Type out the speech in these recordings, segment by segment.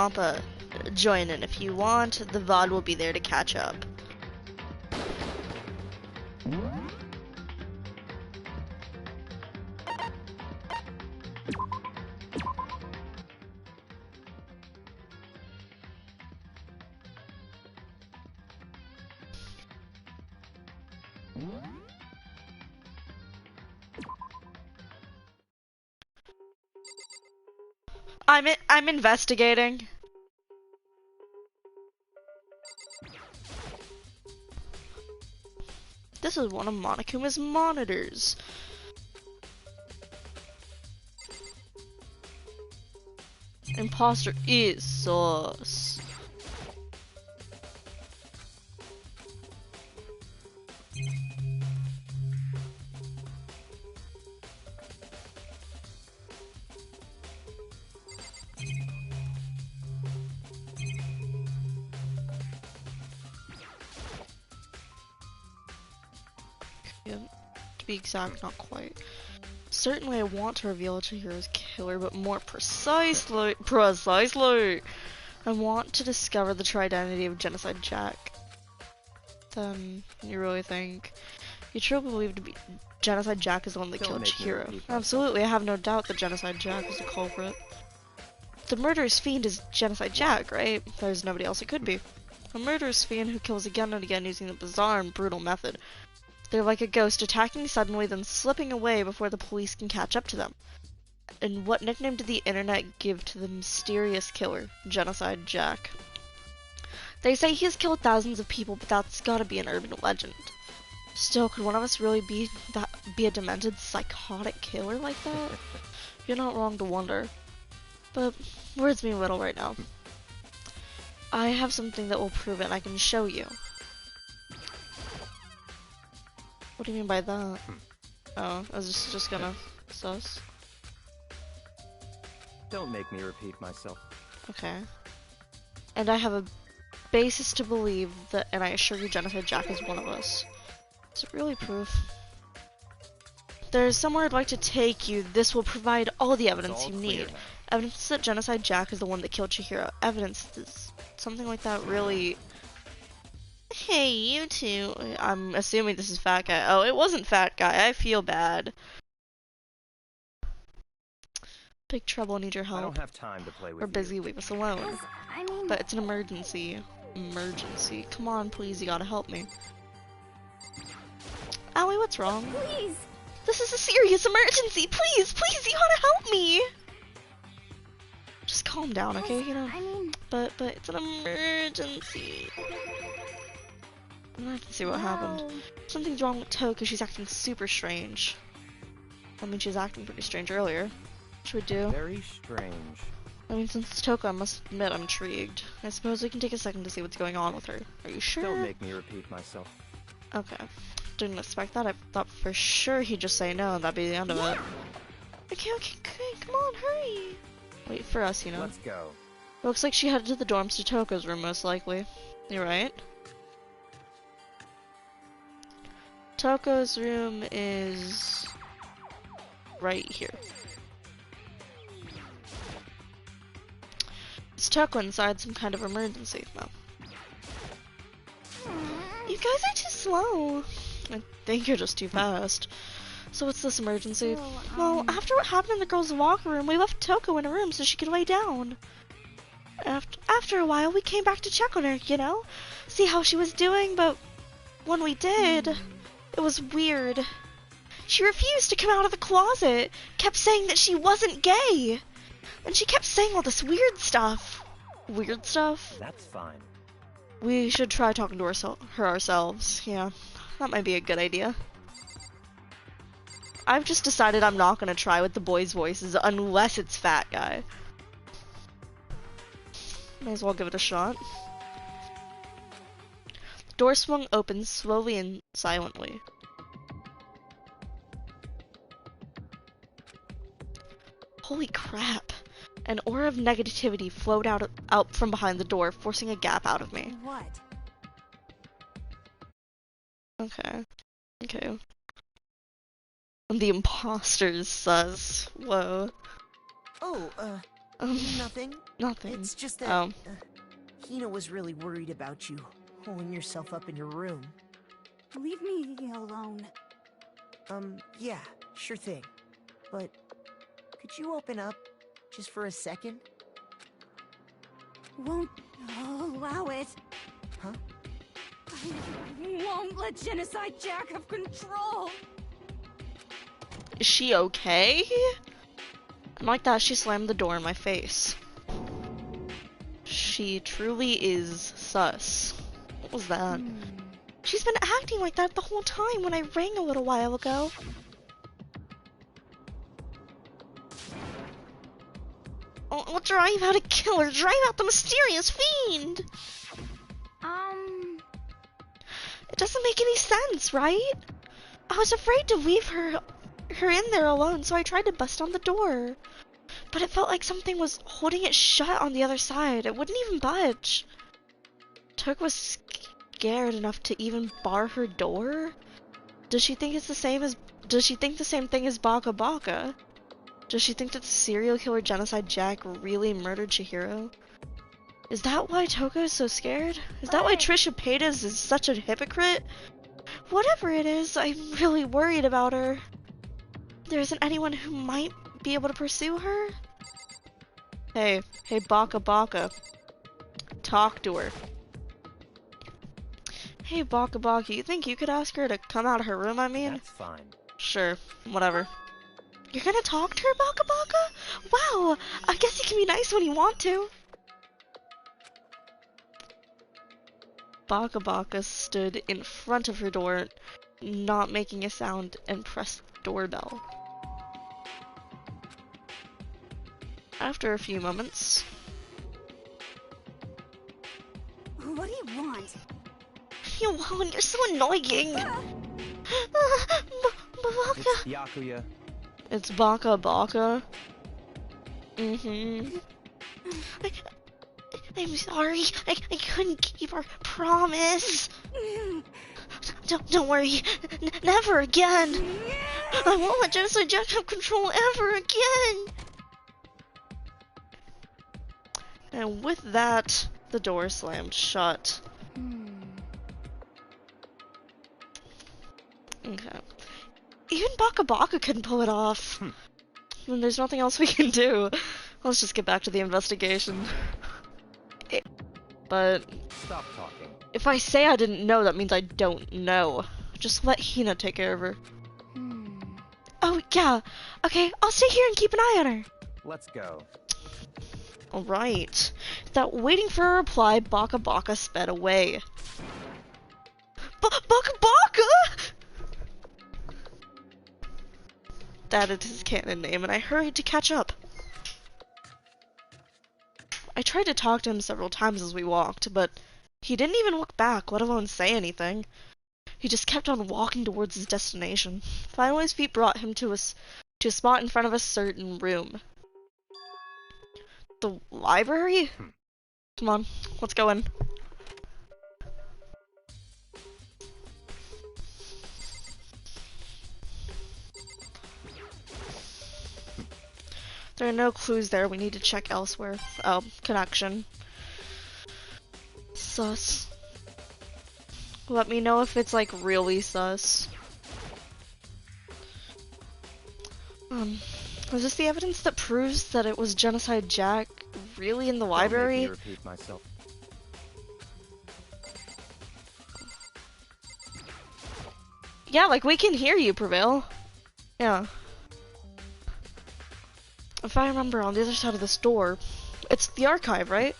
Danganrompa. Join in if you want. The VOD will be there to catch up. I'm investigating. This is one of Monokuma's monitors. Imposter is sus. To be exact, not quite. Certainly I want to reveal Chihiro's killer, but more precisely, I want to discover the true identity of Genocide Jack. Then, you really think? You truly believe to be Genocide Jack is the one that killed Chihiro? Absolutely, I have no doubt that Genocide Jack is the culprit. The murderous fiend is Genocide Jack, right? There's nobody else it could be. A murderous fiend who kills again and again using a bizarre and brutal method. They're like a ghost, attacking suddenly, then slipping away before the police can catch up to them. And what nickname did the internet give to the mysterious killer, Genocide Jack? They say he's killed thousands of people, but that's gotta be an urban legend. Still, could one of us really be a demented, psychotic killer like that? You're not wrong to wonder. But words mean little right now. I have something that will prove it, and I can show you. What do you mean by that? Oh, I was just gonna sus. Don't make me repeat myself. Okay. And I have a basis to believe that, and I assure you Genocide Jack is one of us. Is it really proof? There's somewhere I'd like to take you. This will provide all the evidence you need. Now. Evidence that Genocide Jack is the one that killed Chihiro. Evidence that something like that really... Hey, you two. I'm assuming this is Fat Guy. Oh, it wasn't Fat Guy. I feel bad. Big trouble, need your help. I don't have time to play with We're busy, leave us alone. But it's an emergency. Emergency. Come on, please, you gotta help me. Allie, what's wrong? Please. This is a serious emergency. Please, please, you gotta help me. Just calm down, okay? You know. But it's an emergency. I have to see what happened. Something's wrong with Toka. She's acting super strange. I mean, she was acting pretty strange earlier. What should we do? Very strange. I mean, since it's Toka, I must admit I'm intrigued. I suppose we can take a second to see what's going on with her. Are you sure? Don't make me repeat myself. Okay. Didn't expect that. I thought for sure he'd just say no and that'd be the end of it. Okay, come on, hurry! Wait for us, you know. Let's go. Looks like she headed to the dorms to Toka's room, most likely. You're right. Toko's room is right here. It's Toko inside some kind of emergency. No. You guys are too slow. I think you're just too fast. So what's this emergency? Well, after what happened in the girls' locker room, we left Toko in a room so she could lay down. After a while, we came back to check on her, you know? See how she was doing, but when we did... It was weird. She refused to come out of the closet, kept saying that she wasn't gay. And she kept saying all this weird stuff. Weird stuff? That's fine. We should try talking to her ourselves. Yeah, that might be a good idea. I've just decided I'm not gonna try with the boys' voices unless it's Fat Guy. May as well give it a shot. The door swung open slowly and silently. Holy crap. An aura of negativity flowed out from behind the door, forcing a gap out of me. What? Okay. The imposters sus. Whoa. Oh, Nothing. Nothing. It's just that Oh. Hina was really worried about you holding yourself up in your room. Leave me alone. Yeah, sure thing. But could you open up just for a second? Won't allow it. Huh? I won't let Genocide Jack have control. Is she okay? And like that, she slammed the door in my face. She truly is sus. What was that? She's been acting like that the whole time when I rang a little while ago. I'll drive out a killer, drive out the mysterious fiend! It doesn't make any sense, right? I was afraid to leave her in there alone, so I tried to bust on the door. But it felt like something was holding it shut on the other side. It wouldn't even budge. Took was scared enough to even bar her door? Does she think the same thing as Baka Baka? Does she think that the serial killer Genocide Jack really murdered Chihiro? Is that why Toko is so scared? Is that why Trisha Paytas is such a hypocrite? Whatever it is, I'm really worried about her. There isn't anyone who might be able to pursue her? Hey Baka Baka. Talk to her. Hey Baka Baka, you think you could ask her to come out of her room, I mean? That's fine. Sure, whatever. You're gonna talk to her, Baka Baka? Wow, I guess you can be nice when you want to. Baka Baka stood in front of her door, not making a sound, and pressed the doorbell. After a few moments... What do you want? You won't, you're so annoying! Baka... It's Byakuya. It's Baka Baka. I'm sorry, I couldn't keep our promise. Don't worry, never again. I won't let Genocide Jack have control ever again. And with that, the door slammed shut. Okay. Even Baka Baka couldn't pull it off. And there's nothing else we can do. Let's just get back to the investigation. But Stop talking. if I say I didn't know, that means I don't know. Just let Hina take care of her. Oh, yeah. Okay, I'll stay here and keep an eye on her. Let's go. Alright. Without waiting for a reply, Baka Baka sped away. Baka Baka! That is his canon name, and I hurried to catch up. I tried to talk to him several times as we walked, but he didn't even look back, let alone say anything. He just kept on walking towards his destination. Finally, his feet brought him to a spot in front of a certain room. The library? Come on, let's go in. There are no clues there. We need to check elsewhere. Oh, connection. Sus. Let me know if it's like really sus. Is this the evidence that proves that it was Genocide Jack really in the library? Don't make me repeat myself. Yeah, like we can hear you, Prevail. Yeah. If I remember, on the other side of this door, it's the archive, right?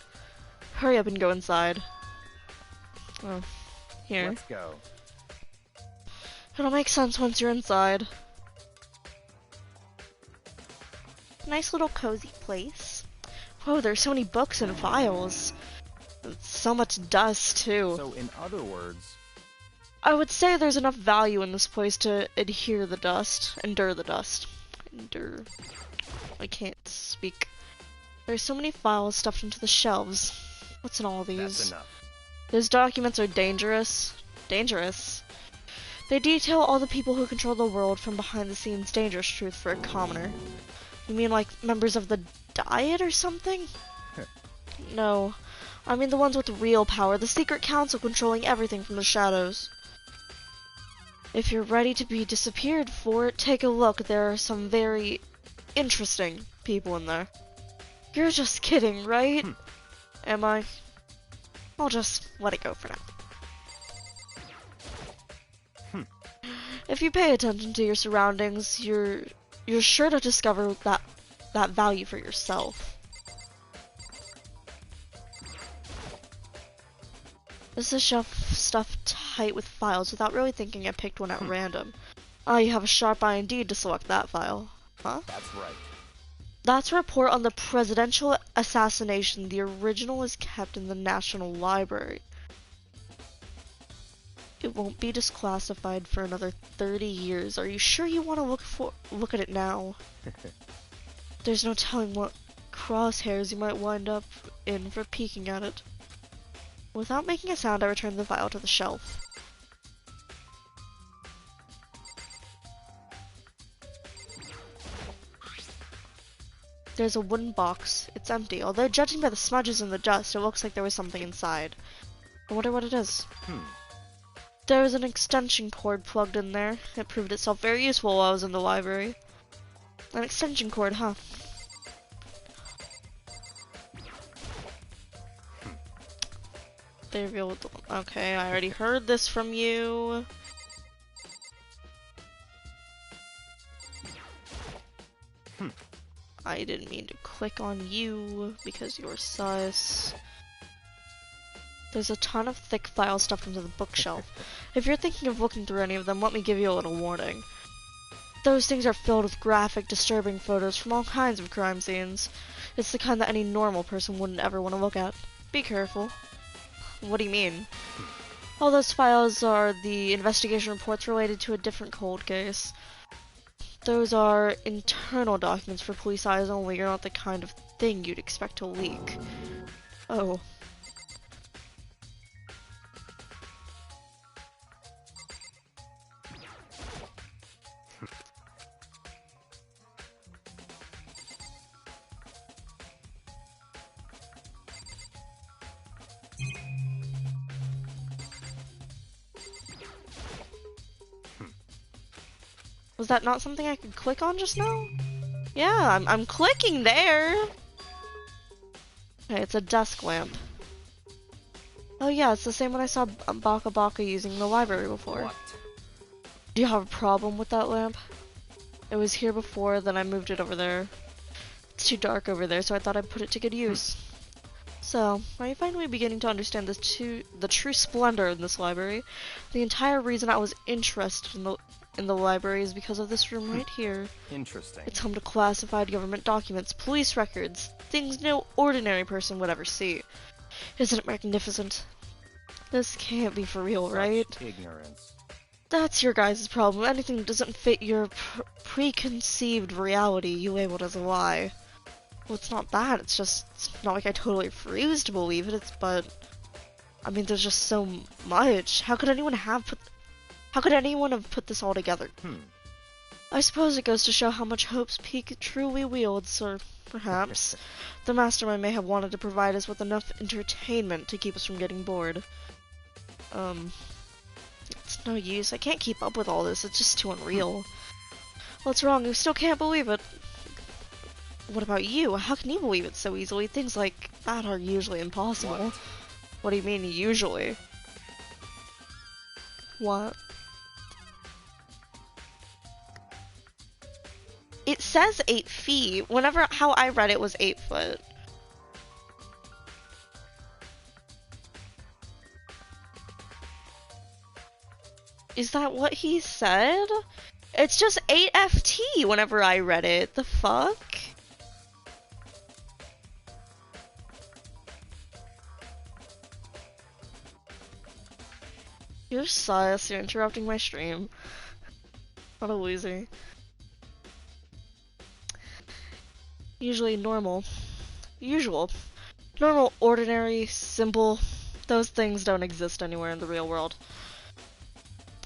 Hurry up and go inside. Oh, here. Let's go. It'll make sense once you're inside. Nice little cozy place. Whoa, there's so many books and files. So much dust, too. So, in other words, I would say there's enough value in this place to endure the dust. Endure. I can't speak. There's so many files stuffed into the shelves. What's in all these? that's enough. Those documents are dangerous. Dangerous. They detail all the people who control the world from behind the scenes. Dangerous truth for a commoner. You mean like members of the diet or something? No. I mean the ones with real power, the secret council controlling everything from the shadows. If you're ready to be disappeared for it, take a look. There are some very interesting people in there. You're just kidding, right? Am I? I'll just let it go for now. If you pay attention to your surroundings, you're sure to discover that value for yourself. This is a shelf stuffed tight with files. Without really thinking, I picked one at random. Ah, you have a sharp eye indeed to select that file. Huh? That's right. That's a report on the presidential assassination. The original is kept in the National Library. It won't be disclassified for another 30 years. Are you sure you want to look at it now? There's no telling what crosshairs you might wind up in for peeking at it. Without making a sound, I returned the file to the shelf. There's a wooden box. It's empty. Although judging by the smudges and the dust, it looks like there was something inside. I wonder what it is. There was an extension cord plugged in there. It proved itself very useful while I was in the library. An extension cord, huh? They revealed. Okay, I already heard this from you. I didn't mean to click on you because you're sus. There's a ton of thick files stuffed into the bookshelf. If you're thinking of looking through any of them, let me give you a little warning. Those things are filled with graphic, disturbing photos from all kinds of crime scenes. It's the kind that any normal person wouldn't ever want to look at. Be careful. What do you mean? All those files are the investigation reports related to a different cold case. Those are internal documents for police eyes only. You're not the kind of thing you'd expect to leak. Oh. Was that not something I could click on just now? Yeah, I'm clicking there. Okay, it's a desk lamp. Oh yeah, it's the same one I saw Baka Baka using in the library before. What? Do you have a problem with that lamp? It was here before, then I moved it over there. It's too dark over there, so I thought I'd put it to good use. So, are you finally beginning to understand the true splendor in this library? The entire reason I was interested in the library is because of this room right here. Interesting. It's home to classified government documents, police records, things no ordinary person would ever see. Isn't it magnificent? This can't be for real, right? Ignorance. That's your guys' problem. Anything that doesn't fit your preconceived reality, you labeled as a lie. Well, it's not that. It's not like I totally refuse to believe it. But I mean, there's just so much. How could anyone have put this all together? I suppose it goes to show how much Hope's Peak truly wields, or perhaps the mastermind may have wanted to provide us with enough entertainment to keep us from getting bored. It's no use. I can't keep up with all this. It's just too unreal. What's wrong? You still can't believe it. What about you? How can you believe it so easily? Things like that are usually impossible. What do you mean, usually? What? It says 8 feet. How I read it was 8 foot. Is that what he said? It's just 8 FT whenever I read it. The fuck? You're sus. You're interrupting my stream. What a loser. Usually normal. Usual. Normal, ordinary, simple. Those things don't exist anywhere in the real world.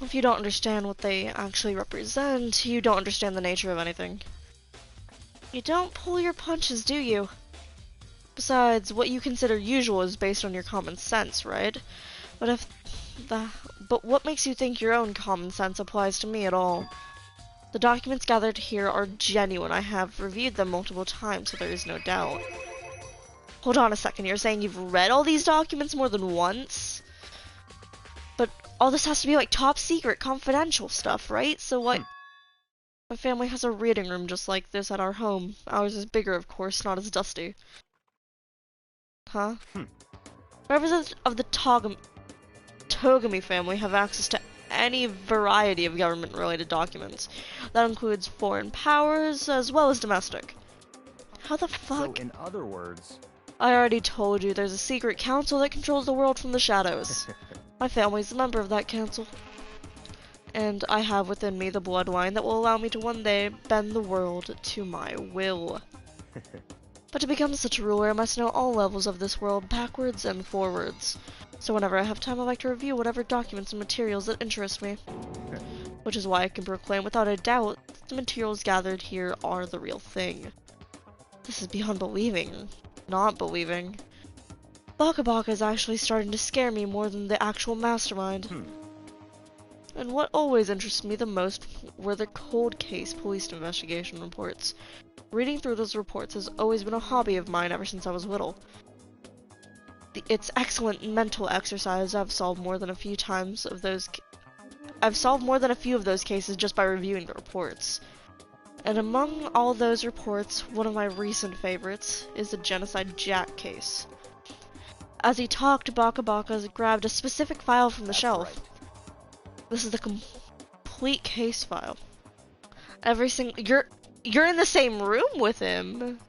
If you don't understand what they actually represent, you don't understand the nature of anything. You don't pull your punches, do you? Besides, what you consider usual is based on your common sense, right? But if the but what makes you think your own common sense applies to me at all? The documents gathered here are genuine. I have reviewed them multiple times, so there is no doubt. Hold on a second, you're saying you've read all these documents more than once? But all this has to be like top secret, confidential stuff, right? So what? My family has a reading room just like this at our home. Ours is bigger, of course, not as dusty. Huh? Members of the Togami family have access to any variety of government-related documents. That includes foreign powers as well as domestic. How the fuck? So, in other words, I already told you, there's a secret council that controls the world from the shadows. My family's a member of that council. And I have within me the bloodline that will allow me to one day bend the world to my will. But to become such a ruler, I must know all levels of this world, backwards and forwards. So whenever I have time, I like to review whatever documents and materials that interest me. Which is why I can proclaim without a doubt that the materials gathered here are the real thing. This is beyond believing. Not believing. Baka Baka is actually starting to scare me more than the actual mastermind. And what always interested me the most were the cold case police investigation reports. Reading through those reports has always been a hobby of mine ever since I was little. It's excellent mental exercise. I've solved more than a few of those cases just by reviewing the reports. And among all those reports, one of my recent favorites is the Genocide Jack case. As he talked, Baka Baka grabbed a specific file from the shelf. right. This is the complete case file. You're in the same room with him.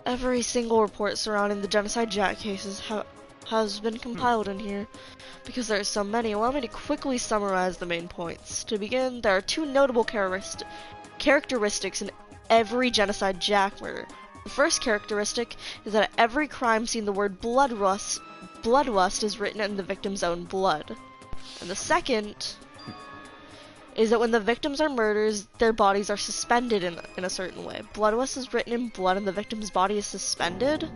Every single report surrounding the Genocide Jack cases has been compiled in here. Because there are so many, allow me to quickly summarize the main points. To begin, there are two notable characteristics in every Genocide Jack murder. The first characteristic is that at every crime scene the word bloodlust is written in the victim's own blood. And the second is that when the victims are murdered, their bodies are suspended in a certain way. Bloodlust is written in blood and the victim's body is suspended.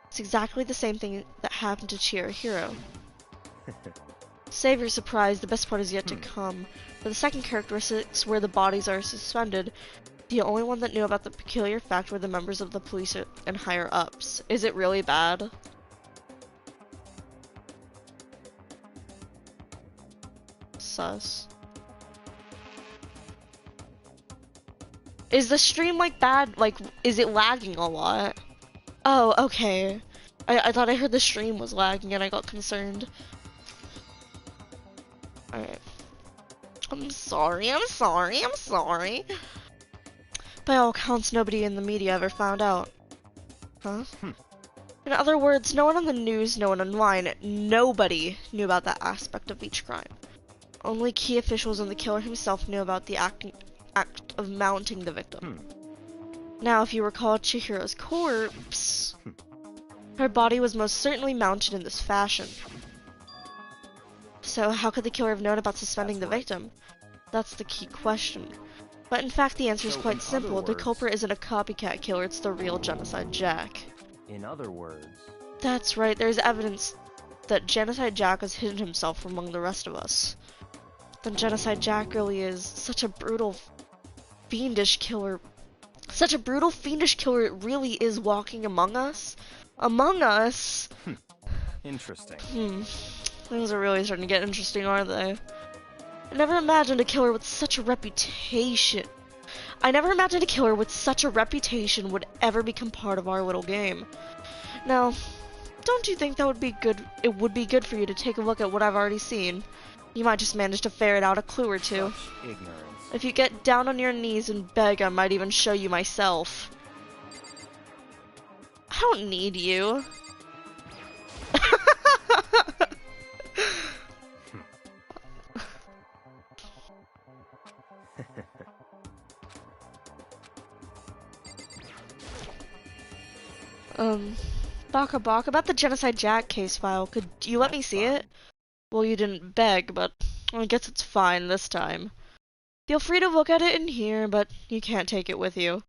It's exactly the same thing that happened to Chihiro. Save your surprise, the best part is yet to come. For the second characteristics where the bodies are suspended, the only one that knew about the peculiar fact were the members of the police and higher ups. Is it really bad? Sus. Is the stream like bad? Like, is it lagging a lot? Oh, okay. I thought I heard the stream was lagging and I got concerned. Alright. I'm sorry. By all accounts, nobody in the media ever found out. Huh? In other words, no one on the news, no one online, nobody knew about that aspect of each crime. Only key officials and the killer himself knew about the act of mounting the victim. Now, if you recall Chihiro's corpse, her body was most certainly mounted in this fashion. So how could the killer have known about suspending the victim? That's the key question. But in fact, the answer is quite simple. The culprit isn't a copycat killer, it's the real Genocide Jack. In other words, That's right, there's evidence that Genocide Jack has hidden himself from among the rest of us. Then Genocide Jack really is such a brutal, fiendish killer. Such a brutal, fiendish killer, it really is walking among us. Among us? interesting. Things are really starting to get interesting, aren't they? I never imagined a killer with such a reputation. Would ever become part of our little game. Now, don't you think that would be good? It would be good for you to take a look at what I've already seen. You might just manage to ferret out a clue or two. Such ignorance. If you get down on your knees and beg, I might even show you myself. I don't need you. Baka Baka, about the Genocide Jack case file, could you let me see it? Well, you didn't beg, but I guess it's fine this time. Feel free to look at it in here, but you can't take it with you.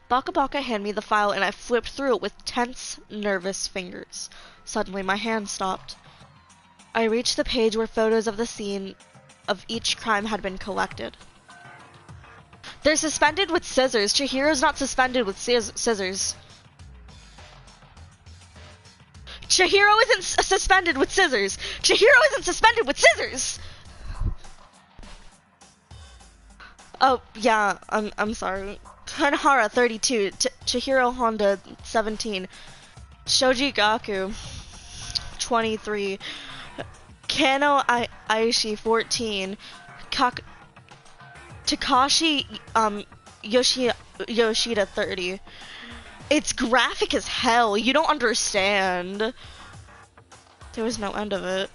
Baka Baka handed me the file and I flipped through it with tense, nervous fingers. Suddenly my hand stopped. I reached the page where photos of the scene of each crime had been collected. They're suspended with scissors. Chihiro's not suspended with scissors. Chihiro isn't suspended with scissors. Chihiro isn't suspended with scissors. Oh, yeah, I'm sorry. Kanahara 32, Chihiro Honda 17, Shoji Gaku 23, Kano Aishi 14, Takashi Yoshida 30. It's graphic as hell. You don't understand. There was no end of it.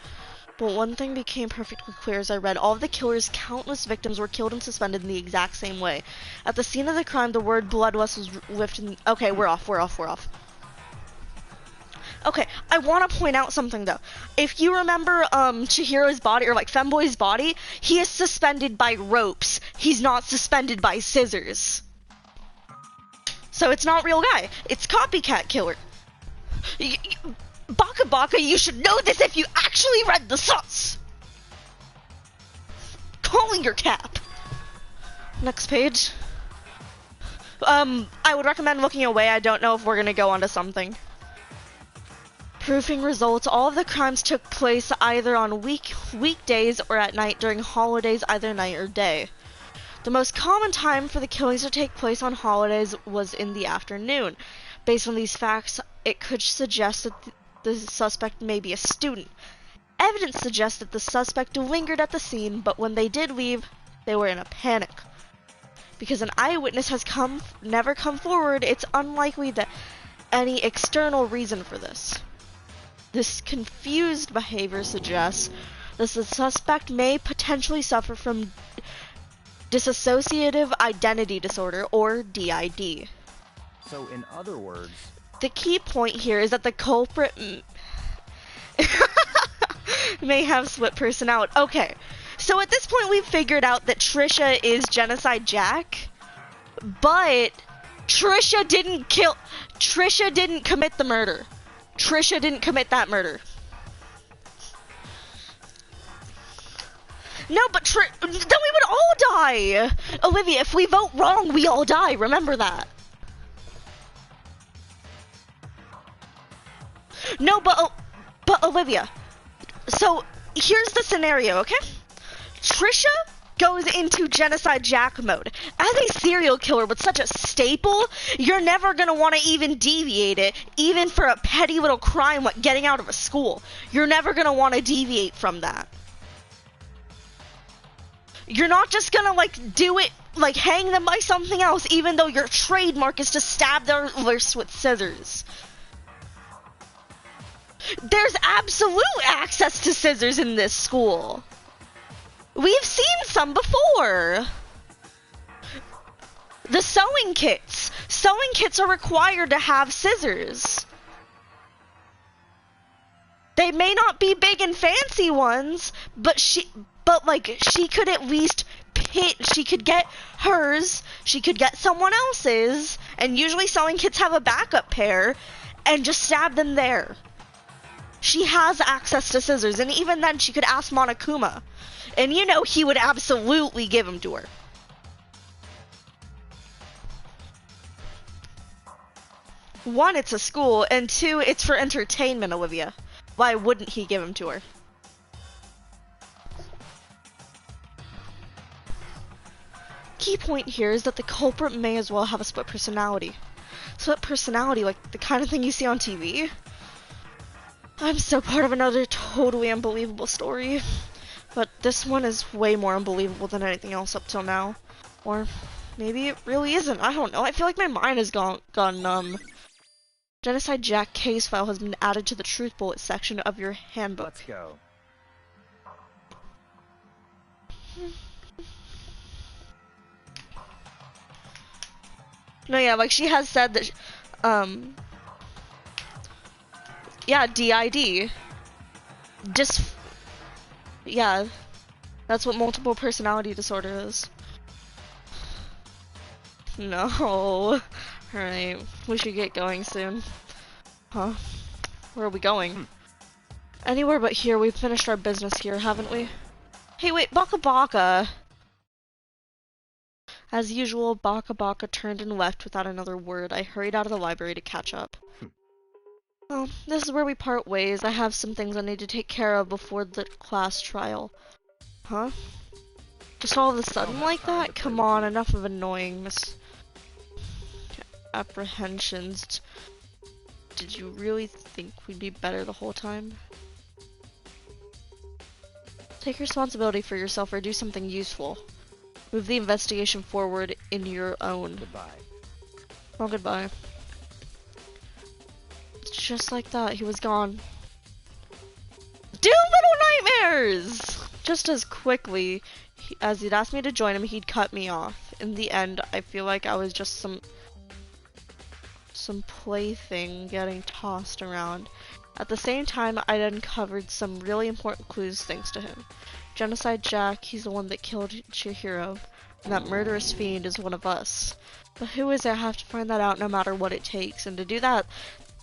But one thing became perfectly clear as I read. All of the killer's countless victims were killed and suspended in the exact same way. At the scene of the crime, the word bloodlust was lifted. Okay, we're off. Okay, I want to point out something though. If you remember Chihiro's body, or like Femboy's body, he is suspended by ropes. He's not suspended by scissors. So it's not real guy. It's copycat killer. Baka Baka, you should know this if you actually read the source. Calling your cap. Next page. I would recommend looking away. I don't know if we're gonna go onto something. Proofing results. All of the crimes took place either on weekdays or at night during holidays, either night or day. The most common time for the killings to take place on holidays was in the afternoon. Based on these facts, it could suggest that the suspect may be a student. Evidence suggests that the suspect lingered at the scene, but when they did leave, they were in a panic. Because an eyewitness has never come forward, it's unlikely that any external reason for this. This confused behavior suggests that the suspect may potentially suffer from dissociative identity disorder, or DID. So, in other words... The key point here is that the culprit may have split personality. Okay, so at this point we've figured out that Trisha is Genocide Jack, but Trisha didn't commit the murder. Trisha didn't commit that murder. No, but then we would all die! Olivia, if we vote wrong, we all die, remember that. No, but Olivia, so here's the scenario, okay? Trisha goes into Genocide Jack mode. As a serial killer with such a staple, you're never gonna want to even deviate it, even for a petty little crime like getting out of a school. You're never gonna want to deviate from that. You're not just gonna like do it, like hang them by something else, even though your trademark is to stab their wrists with scissors. There's absolute access to scissors in this school. We've seen some before. The sewing kits. Sewing kits are required to have scissors. They may not be big and fancy ones, but she could at least she could get hers, she could get someone else's, and usually sewing kits have a backup pair, and just stab them there. She has access to scissors, and even then she could ask Monokuma. And you know he would absolutely give them to her. One, it's a school, and two, it's for entertainment, Olivia. Why wouldn't he give them to her? Key point here is that the culprit may as well have a split personality. Split personality, like the kind of thing you see on TV. I'm so part of another totally unbelievable story. But this one is way more unbelievable than anything else up till now. Or maybe it really isn't. I don't know. I feel like my mind has gone numb. Genocide Jack case file has been added to the truth bullet section of your handbook. Let's go. No, yeah, like she has said that, yeah, DID. Yeah, that's what multiple personality disorder is. No. Alright, we should get going soon. Huh? Where are we going? Anywhere but here. We've finished our business here, haven't we? Hey, wait, Baka Baka! As usual, Baka Baka turned and left without another word. I hurried out of the library to catch up. Well, this is where we part ways. I have some things I need to take care of before the class trial. Huh? Just all of a sudden like that? Come on, enough of annoying misapprehensions. Did you really think we'd be better the whole time? Take responsibility for yourself or do something useful. Move the investigation forward in your own. Goodbye. Well, goodbye. Just like that, he was gone. Do little nightmares! Just as quickly as he'd asked me to join him, he'd cut me off. In the end, I feel like I was just some plaything getting tossed around. At the same time, I'd uncovered some really important clues thanks to him. Genocide Jack, he's the one that killed Chihiro, and that murderous fiend is one of us. But who is it? I have to find that out no matter what it takes, and to do that,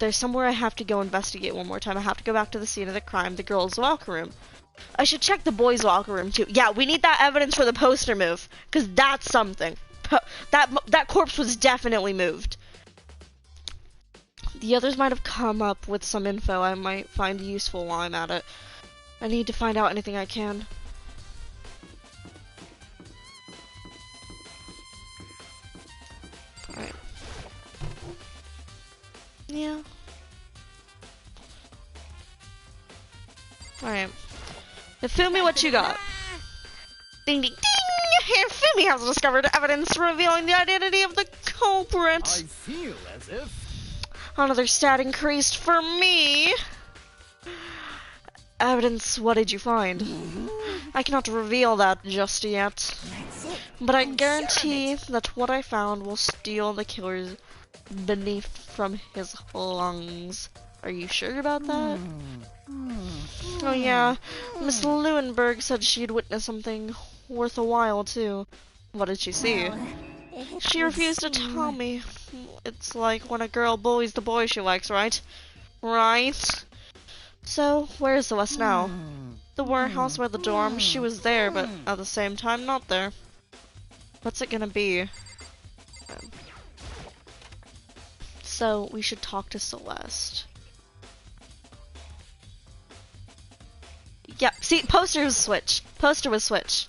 there's somewhere I have to go investigate one more time. I have to go back to the scene of the crime, the girls' locker room. I should check the boys' locker room too. Yeah, we need that evidence for the poster move, because that's something. That corpse was definitely moved. The others might have come up with some info I might find useful while I'm at it. I need to find out anything I can. Alright. Yeah. Alright. Now, Fumi, what you got? Ding ding ding! And Fumi has discovered evidence revealing the identity of the culprit. I feel as if... Another stat increased for me. Evidence, what did you find? I cannot reveal that just yet. But I guarantee that what I found will steal the killer's beneath from his lungs. Are you sure about that? Oh yeah, Miss Leuenberg said she'd witnessed something worth a while too. What did she see? She refused to tell me. It's like when a girl bullies the boy she likes, right? Right? So, where is Celeste now? The warehouse by the dorm. She was there, but at the same time not there. What's it gonna be? So, we should talk to Celeste. Yeah, see, poster was switched. Poster was switched.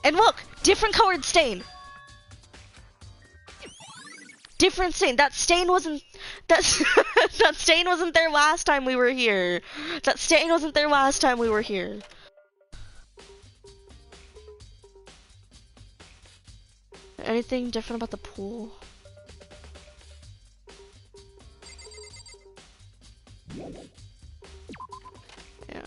And look! Different colored stain! Different stain. That stain wasn't... That stain wasn't there last time we were here. That stain wasn't there last time we were here. Anything different about the pool? Yeah.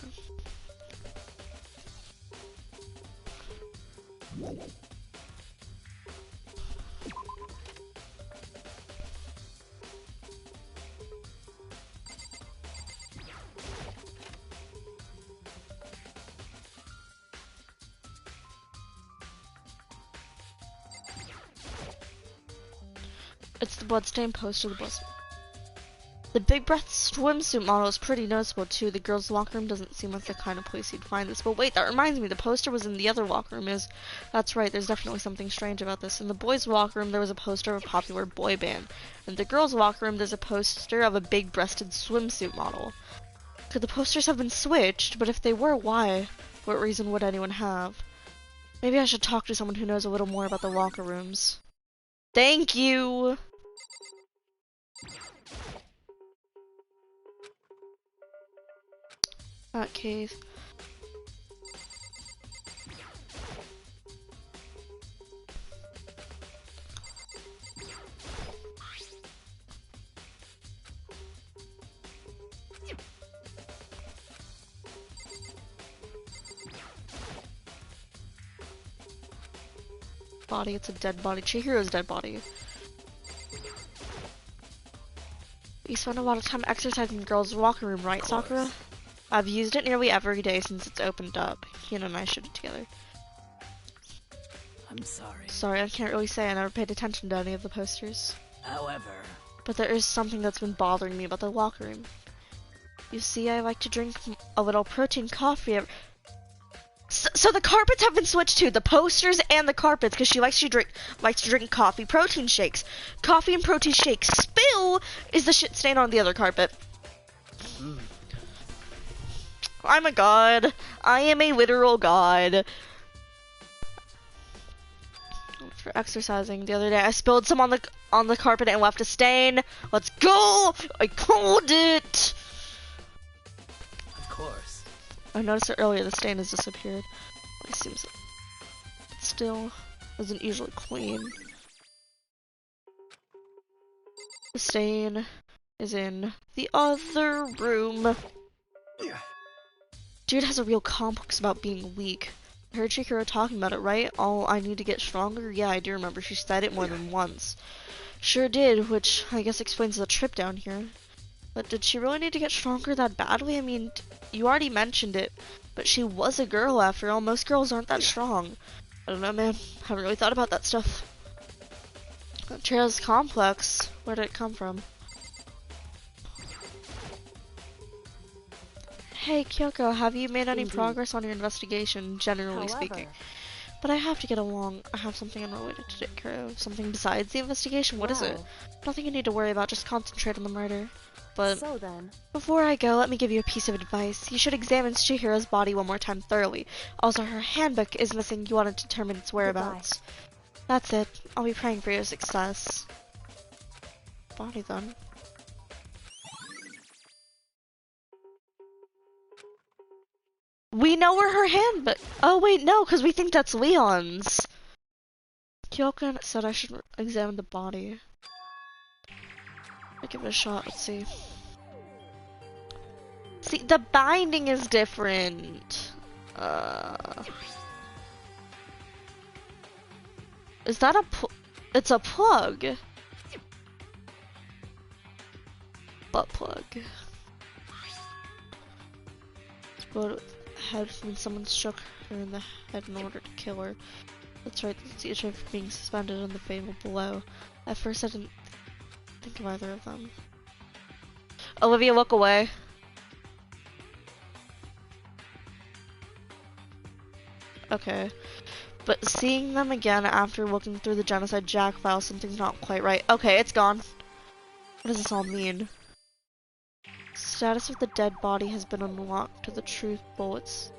It's the bloodstained poster, the Big Breath swimsuit model is pretty noticeable too. The girls' locker room doesn't seem like the kind of place you'd find this. But wait, that reminds me, the poster was in the other locker room. That's right, there's definitely something strange about this. In the boys' locker room, there was a poster of a popular boy band. In the girls' locker room, there's a poster of a big-breasted swimsuit model. Could the posters have been switched? But if they were, why? What reason would anyone have? Maybe I should talk to someone who knows a little more about the locker rooms. Thank you! That cave. Body, it's a dead body. Chihiro's dead body. spend a lot of time exercising in the girls' locker room, right, Sakura? I've used it nearly every day since it's opened up. Hina and I shoot it together. I'm sorry. Sorry, I can't really say. I never paid attention to any of the posters. However... But there is something that's been bothering me about the locker room. You see, I like to drink a little protein coffee. So the carpets have been switched too. The posters and the carpets, because she likes to drink coffee protein shakes. Coffee and protein shakes spill is the shit stain on the other carpet. I'm a god. I am a literal god. For exercising the other day, I spilled some on the carpet and left a stain. Let's go! I called it. Of course. I noticed it earlier. The stain has disappeared. It seems it still isn't usually clean. The stain is in the other room. Dude has a real complex about being weak. I heard Chihiro talking about it, right? Oh, I need to get stronger? Yeah, I do remember. She said it more than once. Sure did, which I guess explains the trip down here. But did she really need to get stronger that badly? I mean, you already mentioned it, but she was a girl after all. Most girls aren't that strong. I don't know, man. Haven't really thought about that stuff. Chihira's complex. Where did it come from? Hey, Kyoko, have you made any progress on your investigation, generally speaking? But I have to get along. I have something unrelated to take care of. Something besides the investigation? What is it? Nothing you need to worry about. Just concentrate on the murder. But So then, before I go, let me give you a piece of advice. You should examine Chihiro's body one more time thoroughly. Also, her handbook is missing. You want to determine its whereabouts. That's it. I'll be praying for your success. Body then. We know where her handbook. Oh wait, no, because we think that's Leon's. Kyoko said I should examine the body. I'll give it a shot. Let's see. See, the binding is different. Is that a it's a plug. Butt plug. But head when someone struck her in the head in order to kill her. That's right, that's the issue of being suspended on the fable below. At first I didn't think of either of them. Olivia, look away. Okay. But seeing them again after looking through the Genocide Jack file, something's not quite right. Okay, it's gone. What does this all mean? Status of the dead body has been unlocked to the Truth Bullets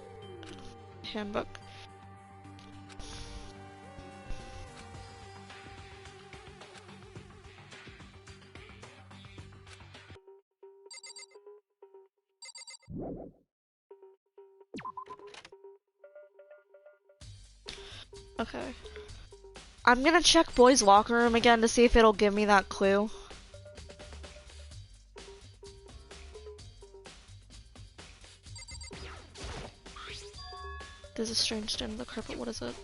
handbook. Okay. I'm gonna check boys' locker room again to see if it'll give me that clue. There's a strange stain on the carpet. What is it?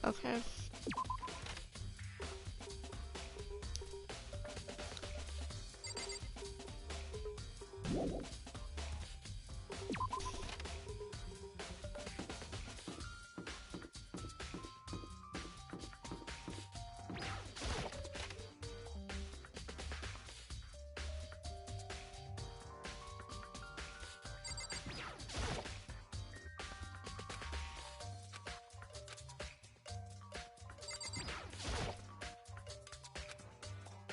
Okay.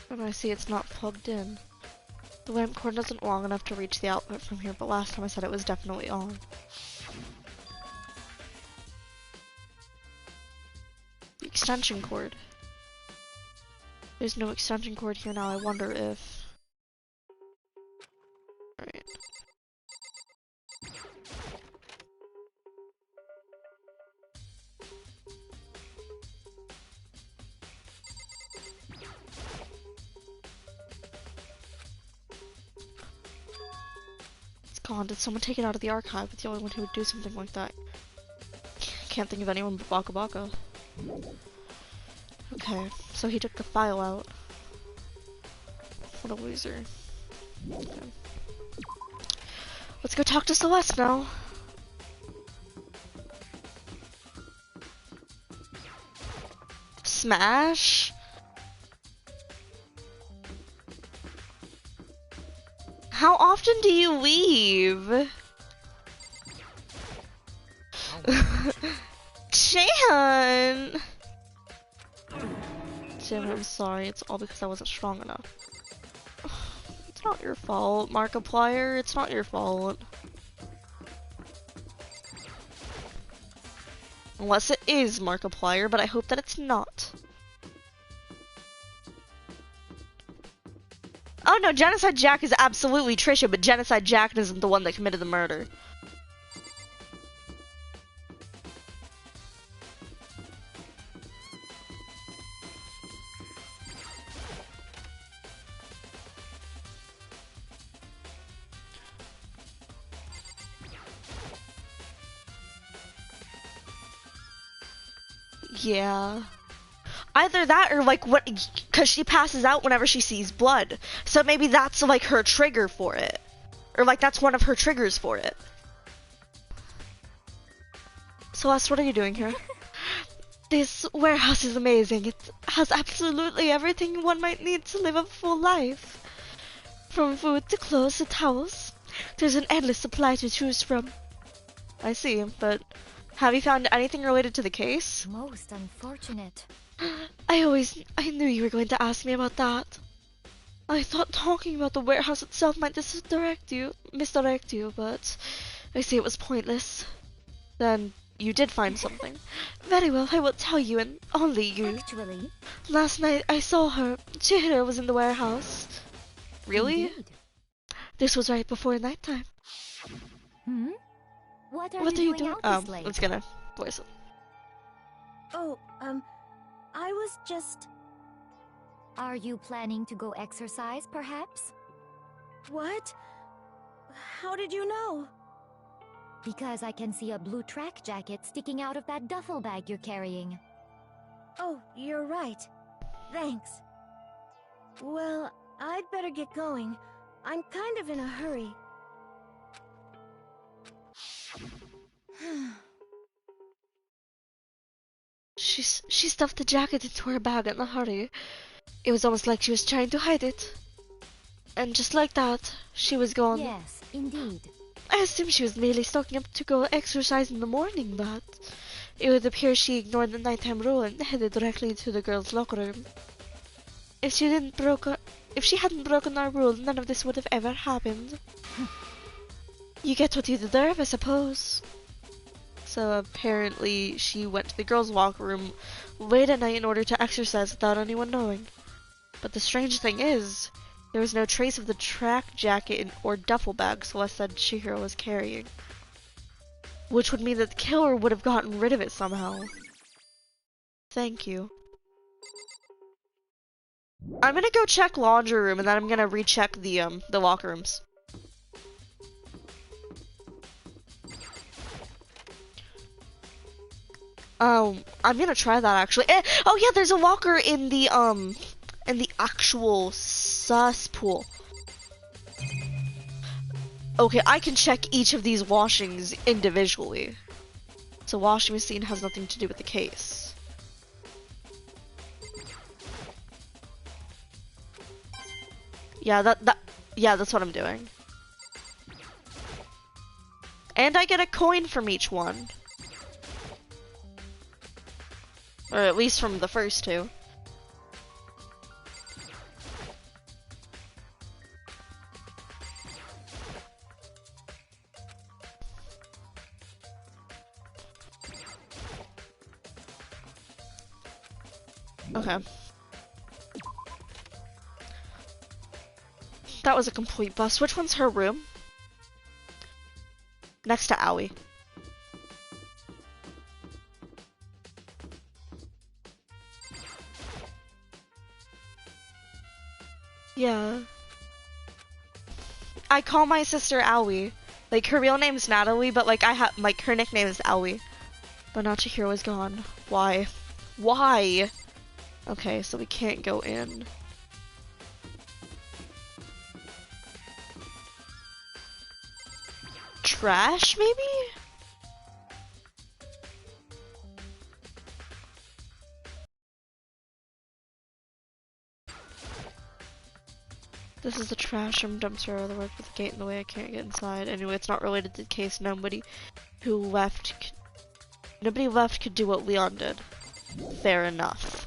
And I see it's not plugged in. The lamp cord isn't long enough to reach the outlet from here, but last time I said it was definitely on. The extension cord. There's no extension cord here now. I wonder if... Right. Gone. Did someone take it out of the archive? It's the only one who would do something like that. Can't think of anyone but Baka Baka. Okay, so he took the file out. What a loser. Okay. Let's go talk to Celeste now. Smash? How often do you leave? Chan! Jim, I'm sorry. It's all because I wasn't strong enough. It's not your fault, Markiplier. It's not your fault. Unless it is Markiplier, but I hope that it's not. Oh no, Genocide Jack is absolutely Trisha, but Genocide Jack isn't the one that committed the murder. Yeah. Either that or like what, because she passes out whenever she sees blood. So maybe that's like her trigger for it. Or like that's one of her triggers for it. Celeste, what are you doing here? This warehouse is amazing. It has absolutely everything one might need to live a full life. From food to clothes to towels. There's an endless supply to choose from. I see, but have you found anything related to the case? Most unfortunate. I knew you were going to ask me about that. I thought talking about the warehouse itself might misdirect you, but I see it was pointless. Then you did find something. Very well, I will tell you and only you. Actually, Last night I saw her. Chihiro was in the warehouse. Really? indeed. This was right before nighttime. Hmm? What are What you are you doing doing? out this late? It's gonna voice it. Oh, I was just... Are you planning to go exercise, perhaps? What? How did you know? Because I can see a blue track jacket sticking out of that duffel bag you're carrying. Oh, you're right. Thanks. Well, I'd better get going. I'm kind of in a hurry. She stuffed the jacket into her bag in a hurry. It was almost like she was trying to hide it. And just like that, she was gone. Yes, indeed. I assumed she was merely stocking up to go exercise in the morning, but it would appear she ignored the nighttime rule and headed directly to the girls' locker room. If she hadn't broken our rule, none of this would have ever happened. You get what you deserve, I suppose. So apparently she went to the girls' locker room late at night in order to exercise without anyone knowing. But the strange thing is, there was no trace of the track jacket or duffel bag Celeste said Chihiro was carrying. Which would mean that the killer would have gotten rid of it somehow. Thank you. I'm gonna go check laundry room and then I'm gonna recheck the locker rooms. I'm gonna try that actually. Oh yeah, there's a locker in the actual cesspool. Okay, I can check each of these washings individually. So washing machine has nothing to do with the case. Yeah, that's what I'm doing. And I get a coin from each one. Or at least from the first two. Okay. That was a complete bust. Which one's her room? Next to Aoi. Yeah. I call my sister Aoi. Like, her real name's Natalie, but like her nickname is Aoi. But now Chihiro is gone. Why? Why? Okay, so we can't go in. trash, maybe? This is the trash room dumpster, otherwise with the gate in the way I can't get inside. Anyway, it's not related to the case. Nobody left could do what Leon did. Fair enough.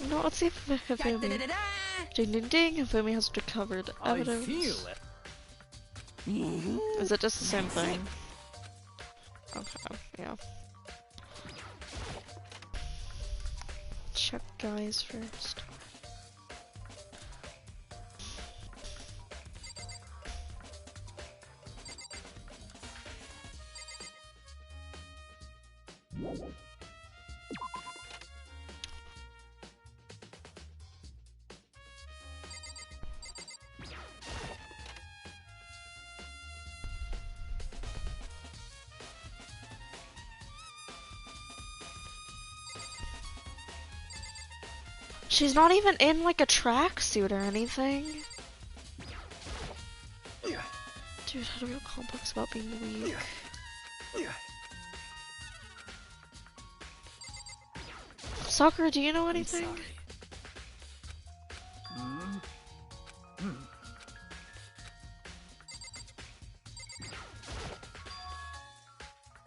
No, let's see if Hifumi... Ding ding ding, Hifumi has recovered evidence. I feel it. Is it just the same thing? Okay, yeah. Check guys first. She's not even in like a tracksuit or anything. Dude, I had a real complex about being weak. Sakura, do you know anything?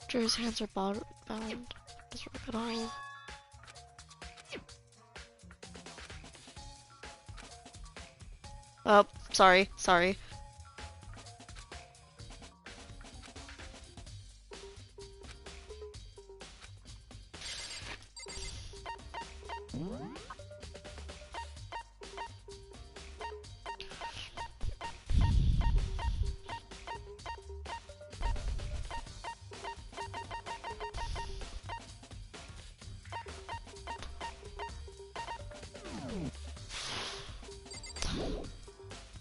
Jerry's hands are bound. Doesn't rip at all. Oh, sorry.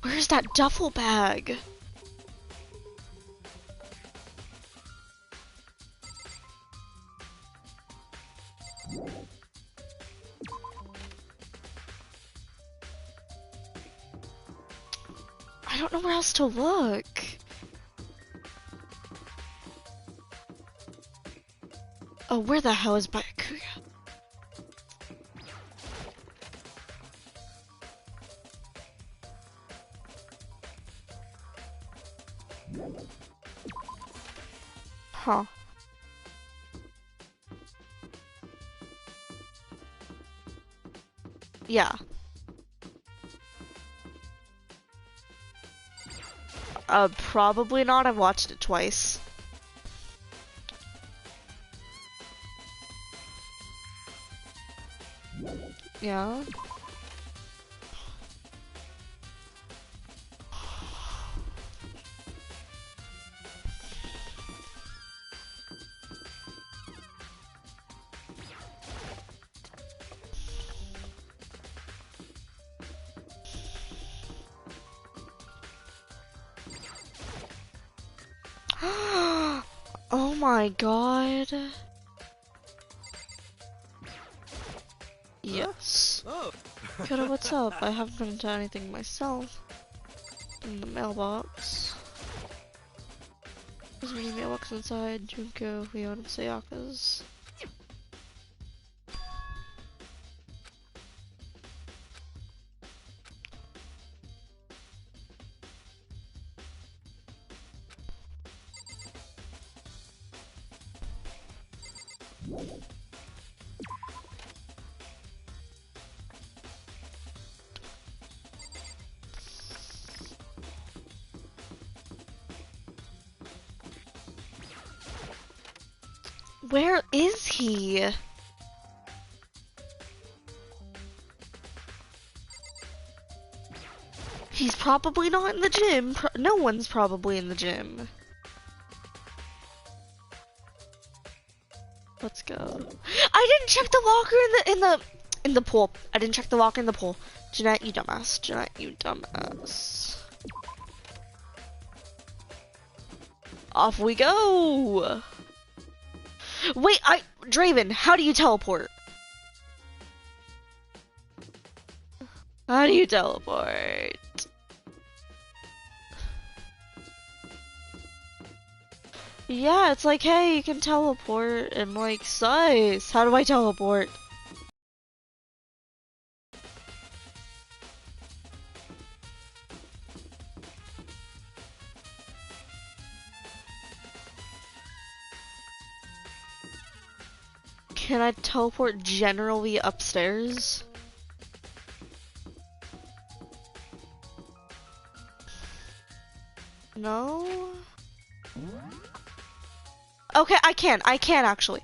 Where's that duffel bag? I don't know where else to look. Oh, where the hell is Byakuya? Huh. Yeah. Probably not. I've watched it twice. Yeah. Oh my god. Yes. Kiddo, what's up? I haven't been into anything myself. In the mailbox. There's many mailbox inside. Junko, Leon, and Sayaka's. Where is he? He's probably not in the gym. No one's probably in the gym. Let's go. I didn't check the locker in the pool. I didn't check the locker in the pool. Jeanette, you dumbass. Jeanette, you dumbass. Off we go. Wait, Draven, how do you teleport? How do you teleport? Yeah, it's like, hey, you can teleport, and like, sus, how do I teleport? Can I teleport generally upstairs? No? Okay, I can actually.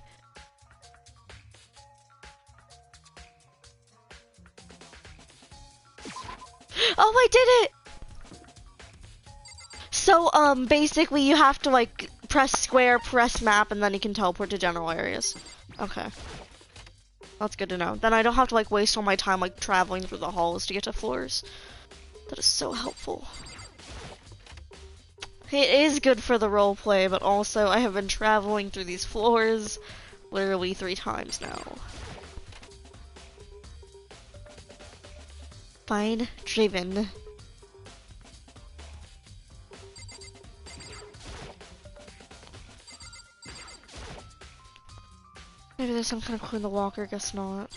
Oh, I did it! So, basically you have to like press square, press map, and then you can teleport to general areas. Okay. That's good to know. Then I don't have to like waste all my time like traveling through the halls to get to floors. That is so helpful. It is good for the roleplay, but also I have been traveling through these floors literally 3 times now. Fine, Draven. Maybe there's some kind of clue in the locker, guess not.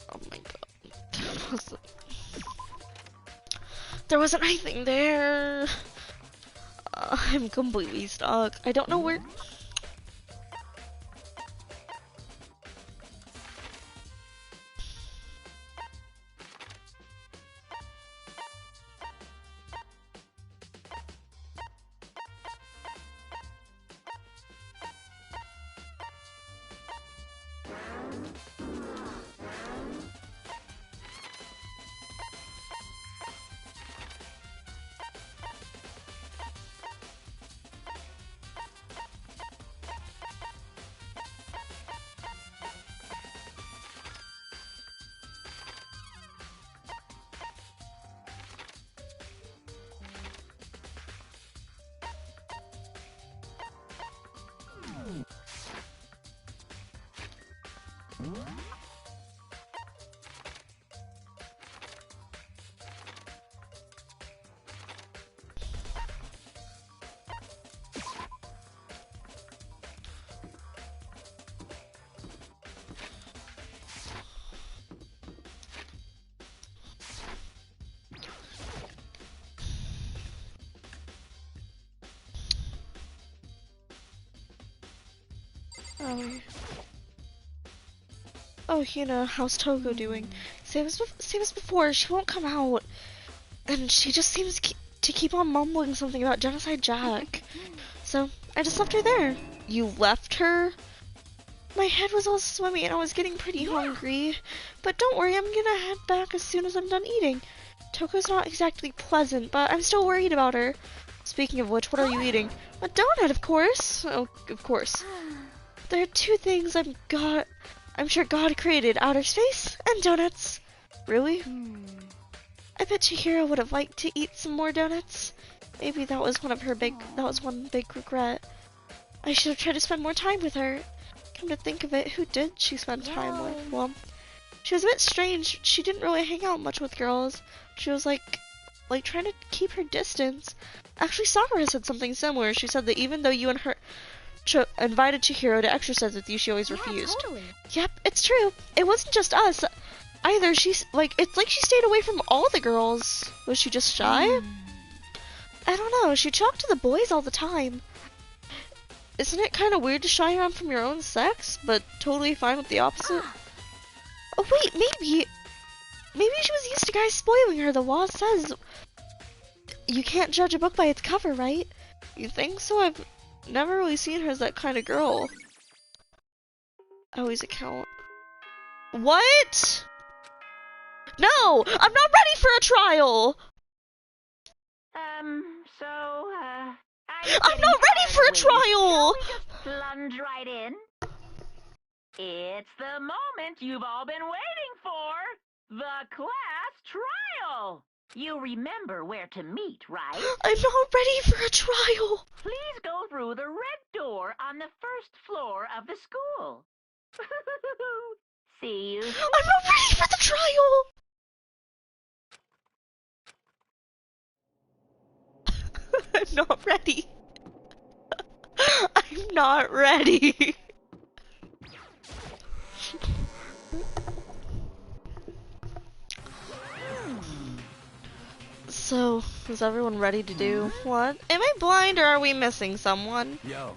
Oh my god. There wasn't anything there. I'm completely stuck. I don't know where. Oh, Hina, how's Togo doing? Same as before, she won't come out. And she just seems to keep on mumbling something about Genocide Jack. So, I just left her there. You left her? My head was all swimmy and I was getting pretty hungry. But don't worry, I'm gonna head back as soon as I'm done eating. Toko's not exactly pleasant, but I'm still worried about her. Speaking of which, what are you eating? A donut, of course. Oh, of course. There are 2 things I'm sure God created: outer space and donuts. Really? I bet Chihiro would have liked to eat some more donuts. Maybe that was one big regret. I should have tried to spend more time with her. Come to think of it, who did she spend time with? Well, she was a bit strange. She didn't really hang out much with girls. She was like trying to keep her distance. Actually, Sakura said something similar. She said that even though you and her invited Chihiro to exercise with you, she always refused. Totally. Yep, it's true. It wasn't just us either. It's like she stayed away from all the girls. Was she just shy? I don't know. She talked to the boys all the time. Isn't it kind of weird to shy around from your own sex, but totally fine with the opposite? Oh wait, maybe. Maybe she was used to guys spoiling her. The law says you can't judge a book by its cover, right? You think so? I've never really seen her as that kind of girl. Always account. What? No! I'm not ready for a trial! I'm not ready for a trial! Plunge right in. It's the moment you've all been waiting for. The class trial. You remember where to meet, right? I'm not ready for a trial! Please go through the red door on the first floor of the school. See you soon. I'm not ready for the trial! I'm not ready. I'm not ready. So, is everyone ready to do what? Am I blind or are we missing someone? Yo.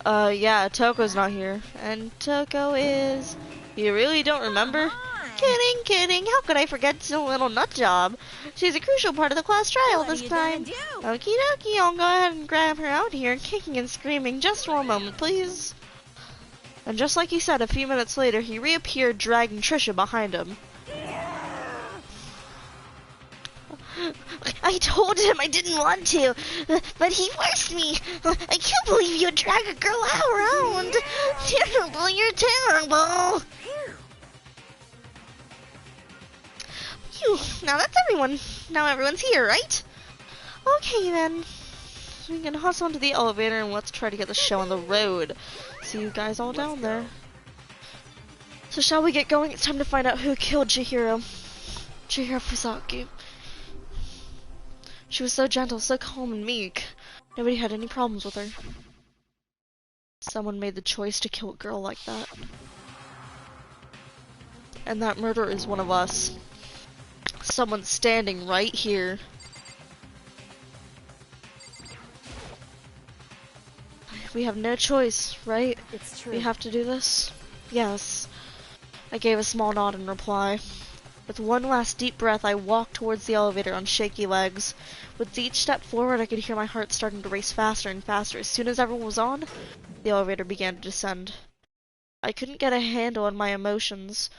Yeah, Toko's not here. And Toko is... You really don't remember? Kidding, kidding. How could I forget the little nut job? She's a crucial part of the class trial this time. Okie dokie, I'll go ahead and grab her out here, kicking and screaming. Just for a moment, please. And just like he said, a few minutes later, he reappeared, dragging Trisha behind him. I told him I didn't want to, but he forced me. I can't believe you drag a girl around. Terrible, you're terrible. Phew, now that's everyone. Now everyone's here, right? Okay then. We can hustle into the elevator and let's try to get the show on the road. See you guys all down there. So shall we get going? It's time to find out who killed Chihiro. Chihiro Fusaki. She was so gentle, so calm and meek. Nobody had any problems with her. Someone made the choice to kill a girl like that. And that murderer is one of us. Someone standing right here. We have no choice, right? It's true. We have to do this? Yes. I gave a small nod in reply. With one last deep breath, I walked towards the elevator on shaky legs. With each step forward, I could hear my heart starting to race faster and faster. As soon as everyone was on, the elevator began to descend. I couldn't get a handle on my emotions.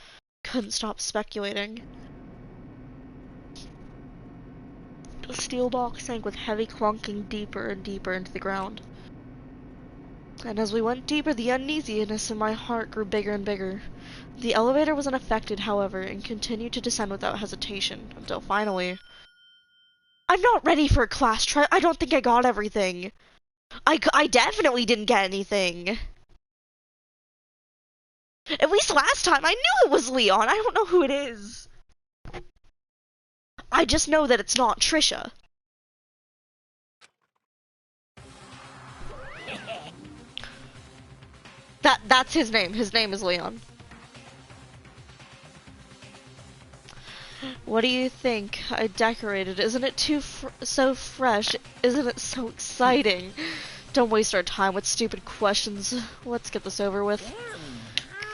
Couldn't stop speculating. The steel box sank with heavy clunking deeper and deeper into the ground. And as we went deeper, the uneasiness in my heart grew bigger and bigger. The elevator was unaffected, however, and continued to descend without hesitation, until finally... I'm not ready for a class trial. I don't think I got everything. I definitely didn't get anything. At least last time, I knew it was Leon. I don't know who it is. I just know that it's not Trisha. That's his name. His name is Leon. What do you think? I decorated. Isn't it so fresh? Isn't it so exciting? Don't waste our time with stupid questions. Let's get this over with.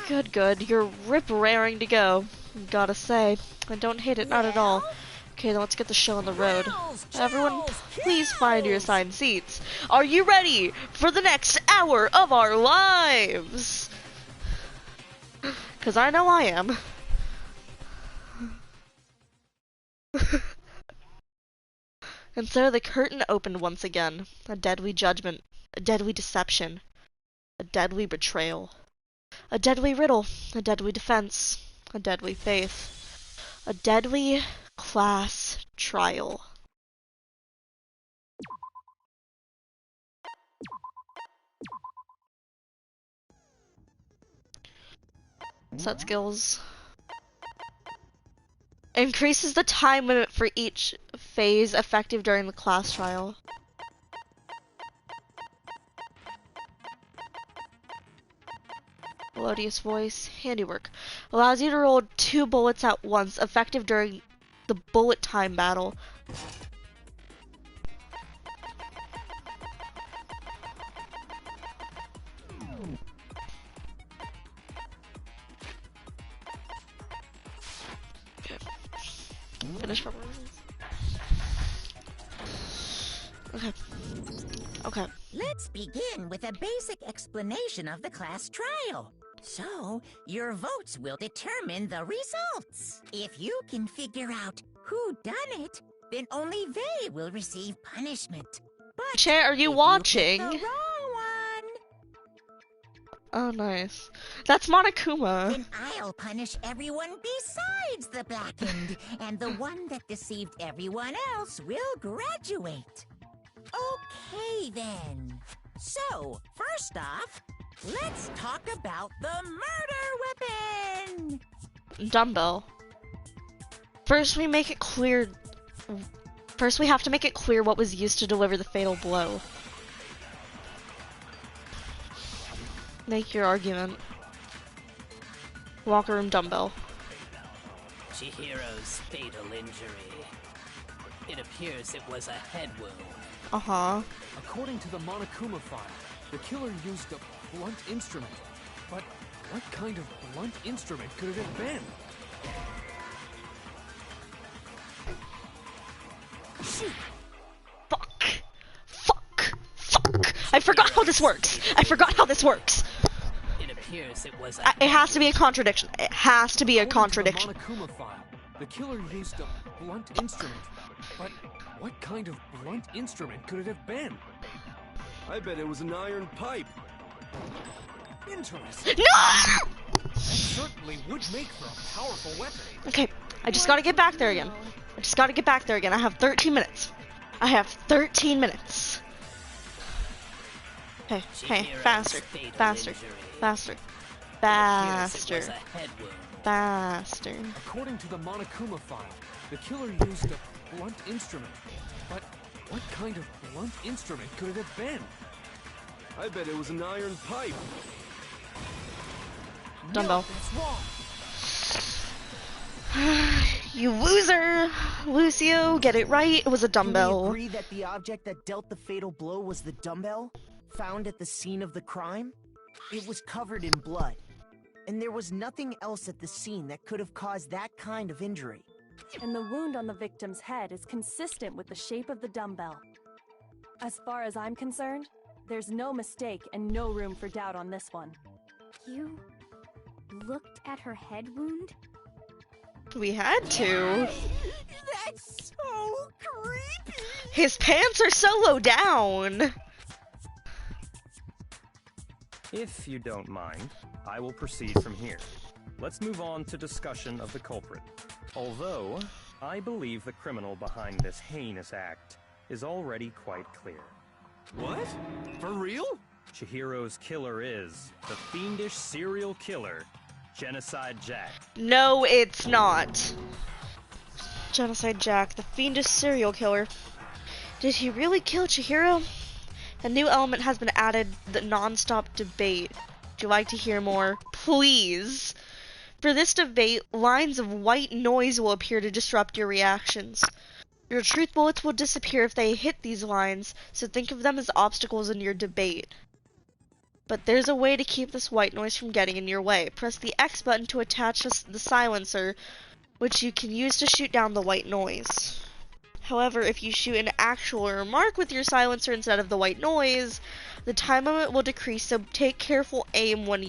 Good, good. You're rip-raring to go. Gotta say, I don't hate it, not at all. Okay, then let's get the show on the road. Everyone, please find your assigned seats. Are you ready for the next hour of our lives? 'Cause I know I am. And so the curtain opened once again. A deadly judgment, a deadly deception, a deadly betrayal, a deadly riddle, a deadly defense, a deadly faith, a deadly class trial. Set skills. Increases the time limit for each phase effective during the class trial. Melodious voice. Handiwork. Allows you to roll 2 bullets at once, effective during the bullet time battle. Finish preparations. Okay. Okay. Let's begin with a basic explanation of the class trial. So, your votes will determine the results. If you can figure out who done it, then only they will receive punishment. But Chat, are you if watching? You pick the wrong one, Oh, nice. That's Monokuma. then I'll punish everyone besides the blackened, and the one that deceived everyone else will graduate. Okay, then. So, first off, let's talk about the murder weapon! Dumbbell. First, we make it clear. First, we have to make it clear what was used to deliver the fatal blow. Make your argument. Locker room dumbbell. Chihiro's fatal injury. It appears it was a head wound. Uh-huh. According to the Monokuma file, the killer used a blunt instrument. But what kind of blunt instrument could it have been? Fuck. Fuck. Fuck. I forgot how this works. I forgot how this works. It appears it was It has to be a contradiction. It has to be a According to the contradiction. Monokuma file, the killer used a blunt instrument. But what kind of blunt instrument could it have been? I bet it was an iron pipe. Interesting. No! That certainly would make for a powerful weapon. Okay, I just gotta get back there again. I have 13 minutes. I have 13 minutes. Hey, faster, faster, faster, faster, faster. According to the Monokuma file, the killer used a blunt instrument. But what kind of blunt instrument could it have been? I bet it was an iron pipe. Dumbbell. No, that's wrong. You loser! Lucio, get it right. It was a Can we dumbbell. agree that the object that dealt the fatal blow was the dumbbell found at the scene of the crime? It was covered in blood, and there was nothing else at the scene that could have caused that kind of injury. And the wound on the victim's head is consistent with the shape of the dumbbell. As far as I'm concerned, there's no mistake and no room for doubt on this one. You looked at her head wound? We had to. that's so creepy! His pants are so low down. If you don't mind, I will proceed from here. Let's move on to discussion of the culprit. Although, I believe the criminal behind this heinous act is already quite clear. What? For real? Chihiro's killer is the fiendish serial killer, Genocide Jack. No, it's not. Genocide Jack, the fiendish serial killer. Did he really kill Chihiro? A new element has been added, the non-stop debate. Would you like to hear more? Please. For this debate, lines of white noise will appear to disrupt your reactions. Your truth bullets will disappear if they hit these lines, so think of them as obstacles in your debate. But there's a way to keep this white noise from getting in your way. Press the X button to attach the silencer, which you can use to shoot down the white noise. However, if you shoot an actual remark with your silencer instead of the white noise, the time limit will decrease, so take careful aim when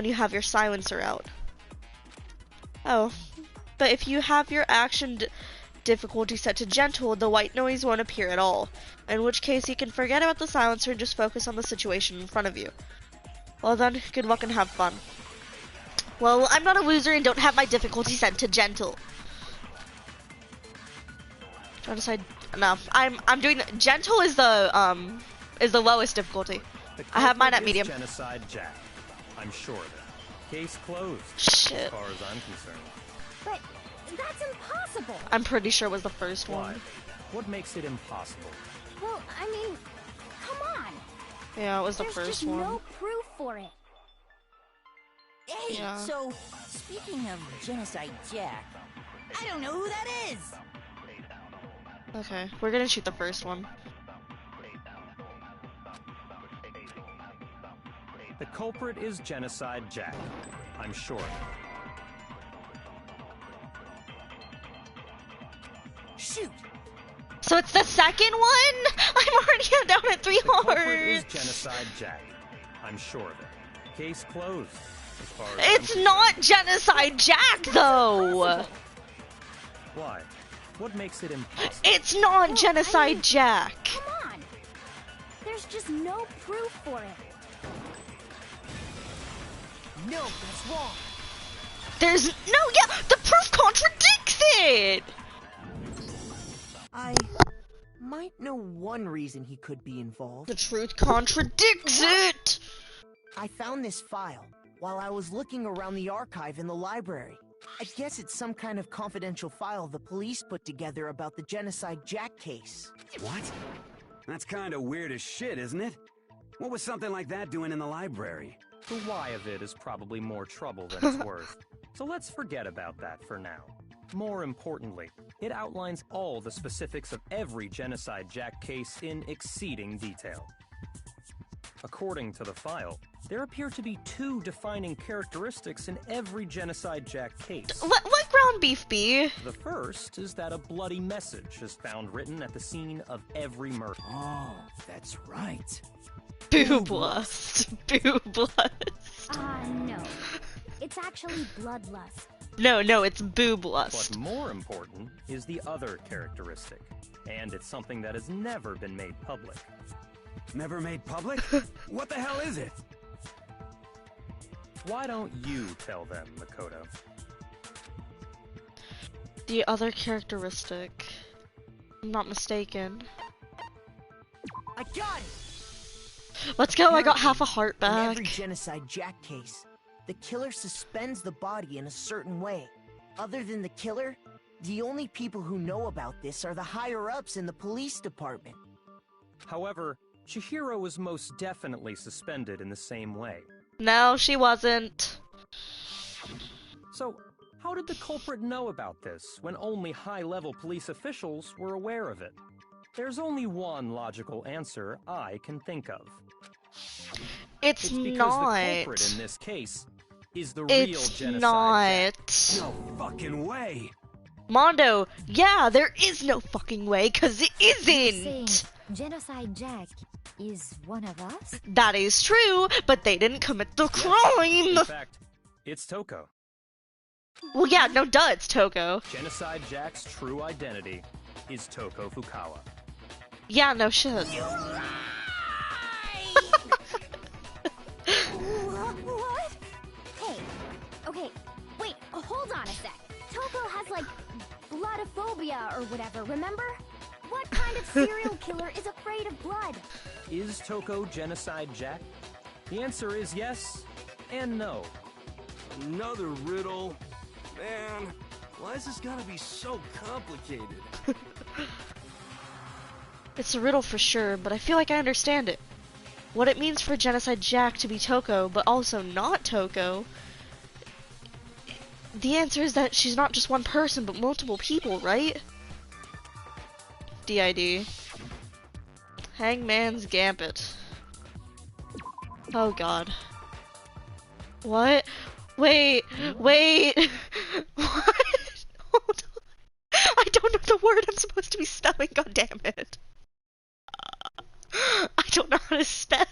you have your silencer out. Oh, but if you have your action difficulty set to gentle, the white noise won't appear at all, in which case you can forget about the silencer and just focus on the situation in front of you. Well then, good luck and have fun. Well, I'm not a loser and don't have my difficulty set to gentle. Genocide, no, I'm doing, gentle is the lowest difficulty. I have mine at medium. Genocide Jack. I'm sure of it. Case closed. Shit. As far as I'm concerned. But that's impossible. I'm pretty sure it was the first Why? one. What makes it impossible? Well, I mean, come on. Yeah, it was the There's first just one. no proof for it. Hey, Yeah. so, speaking of Genocide Jack, I don't know who that is! Okay, we're gonna shoot the first one. The culprit is Genocide Jack. I'm sure of it. Shoot! So it's the second one? I'm already down at 3 The culprit is hearts. Genocide Jack. I'm sure of it. Case closed. As far as It's not Genocide Jack, though. Why? What makes it impossible? It's not Genocide Jack. Come on! There's just no proof for it. No, that's wrong. There's the proof contradicts it. I might know one reason he could be involved. The truth contradicts it. I found this file while I was looking around the archive in the library. I guess it's some kind of confidential file the police put together about the Genocide Jack case. What? That's kinda weird as shit, isn't it? What was something like that doing in the library? The why of it is probably more trouble than it's worth. So let's forget about that for now. More importantly, it outlines all the specifics of every Genocide Jack case in exceeding detail. According to the file, there appear to be 2 defining characteristics in every Genocide Jack case. Let ground beef be. The first is that a bloody message is found written at the scene of every murder. Oh, that's right. Booblust. Booblust. No. It's actually bloodlust. No, it's booblust. But more important is the other characteristic, and it's something that has never been made public. Never made public? What the hell is it? Why don't you tell them, Makoto? The other characteristic. I'm not mistaken. I got it! Let's go, I got half a heart In back. every Genocide Jack case, the killer suspends the body in a certain way. Other than the killer, the only people who know about this are the higher-ups in the police department. However, Chihiro was most definitely suspended in the same way. No, she wasn't. So, how did the culprit know about this when only high-level police officials were aware of it? There's only one logical answer I can think of. It's because not. the culprit in this case is the real It's Genocide not. Jack. No fucking way. Mondo, yeah, there is no fucking way, cause it Saying isn't. Genocide Jack is one of us? That is true, but they didn't commit the crime. In fact, it's Toko. Well, yeah, no, duh, it's Toko. Genocide Jack's true identity is Toko Fukawa. Yeah, no shit. What? Hey, okay, wait, hold on a sec. Toko has, like, bloodophobia or whatever, remember? What kind of serial killer is afraid of blood? Is Toko Genocide Jack? The answer is yes and no. Another riddle? Man, why is this gotta be so complicated? It's a riddle for sure, but I feel like I understand it. What it means for Genocide Jack to be Toko, but also not Toko. The answer is that she's not just one person, but multiple people, right? DID. Hangman's Gambit. Oh god. What? Wait. What? Hold on. I don't know the word I'm supposed to be spelling, god damn it. I don't know how to spell.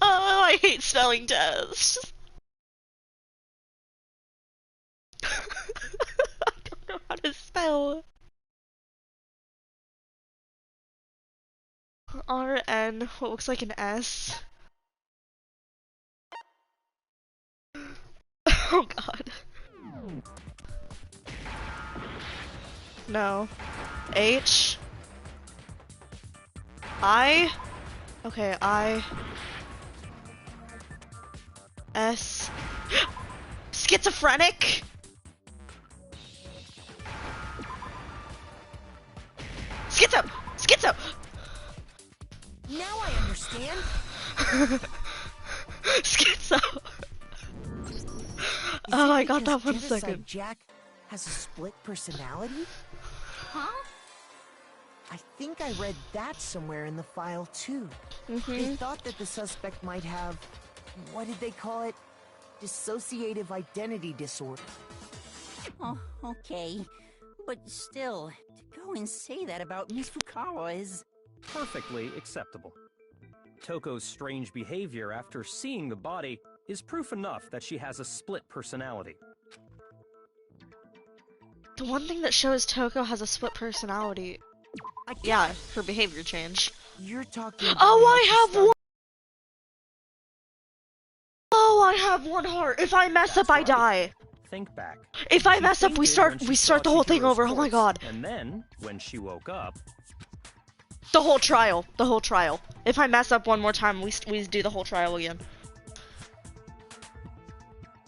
Oh, I hate spelling tests. I don't know how to spell. RN, what looks like an S. Oh god. No. H. I. Okay, I. S. Schizophrenic? Schizo! Now I understand. Schizo! Is Oh, it I got because that one Genocide second. Jack has a split personality? Huh? I think I read that somewhere in the file too. They thought that the suspect might have, what did they call it? dissociative identity disorder. Oh, okay. But still, to go and say that about Miss Fukawa is... Perfectly acceptable. Toko's strange behavior after seeing the body is proof enough that she has a split personality. The one thing that shows Toko has a split personality, yeah, her behavior change. You're talking about Oh, how I she have started- one! Oh, I have one heart! If I mess up, I die! Think back. If I She mess up, we fainted when she start saw the whole thing Chihiro's over, oh my corpse, god. And then, when she woke up... The whole trial. If I mess up one more time, we do the whole trial again.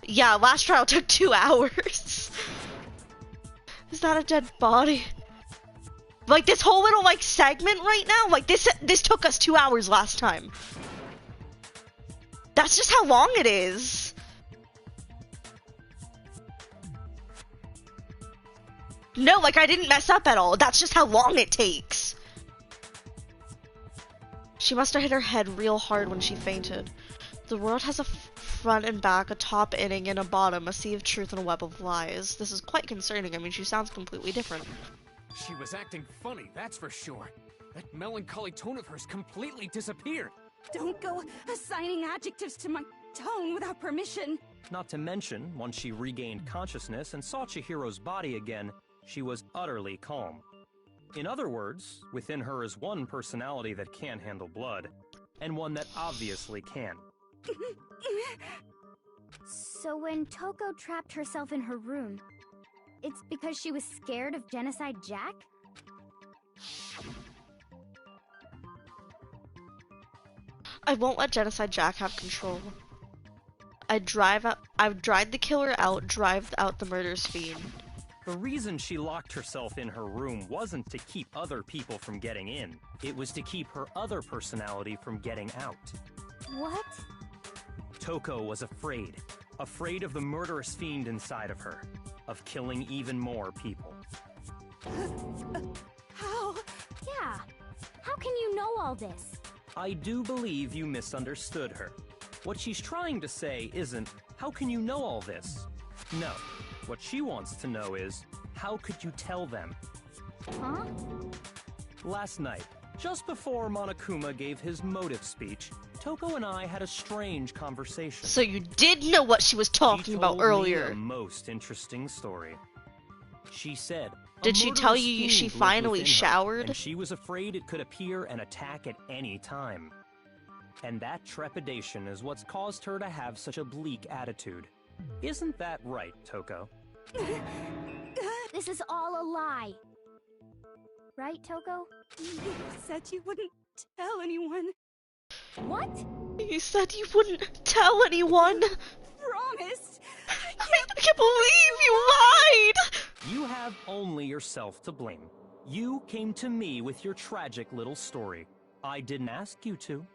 Yeah, last trial took 2 hours. Is that a dead body? Like, this whole little, like, segment right now, like, this took us 2 hours last time. That's just how long it is. No, like, I didn't mess up at all. That's just how long it takes. She must have hit her head real hard when she fainted. The world has a front and back, a top inning and a bottom, a sea of truth and a web of lies. This is quite concerning. I mean, she sounds completely different. She was acting funny, that's for sure. That melancholy tone of hers completely disappeared. Don't go assigning adjectives to my tone without permission. Not to mention, once she regained consciousness and saw Chihiro's body again, she was utterly calm. In other words, within her is one personality that can handle blood, and one that obviously can. So when Toko trapped herself in her room, it's because she was scared of Genocide Jack? I won't let Genocide Jack have control. I'd drive the killer out, drive out the murderous fiend. The reason she locked herself in her room wasn't to keep other people from getting in. It was to keep her other personality from getting out. What? Toko was afraid. Afraid of the murderous fiend inside of her. Of killing even more people. How? Yeah. How can you know all this? I do believe you misunderstood her. What she's trying to say isn't, how can you know all this? No. What she wants to know is, how could you tell them? Huh? Last night, just before Monokuma gave his motive speech, Toko and I had a strange conversation. So you did know what she was talking about earlier. She told me a most interesting story. She said, did she tell you she fiend lived finally within her, showered? and she was afraid it could appear and attack at any time. And that trepidation is what's caused her to have such a bleak attitude. Isn't that right, Toko? This is all a lie. Right, Toko? You said you wouldn't tell anyone. What? You said you wouldn't tell anyone. Promised. I can't believe you lied. You have only yourself to blame. You came to me with your tragic little story. I didn't ask you to.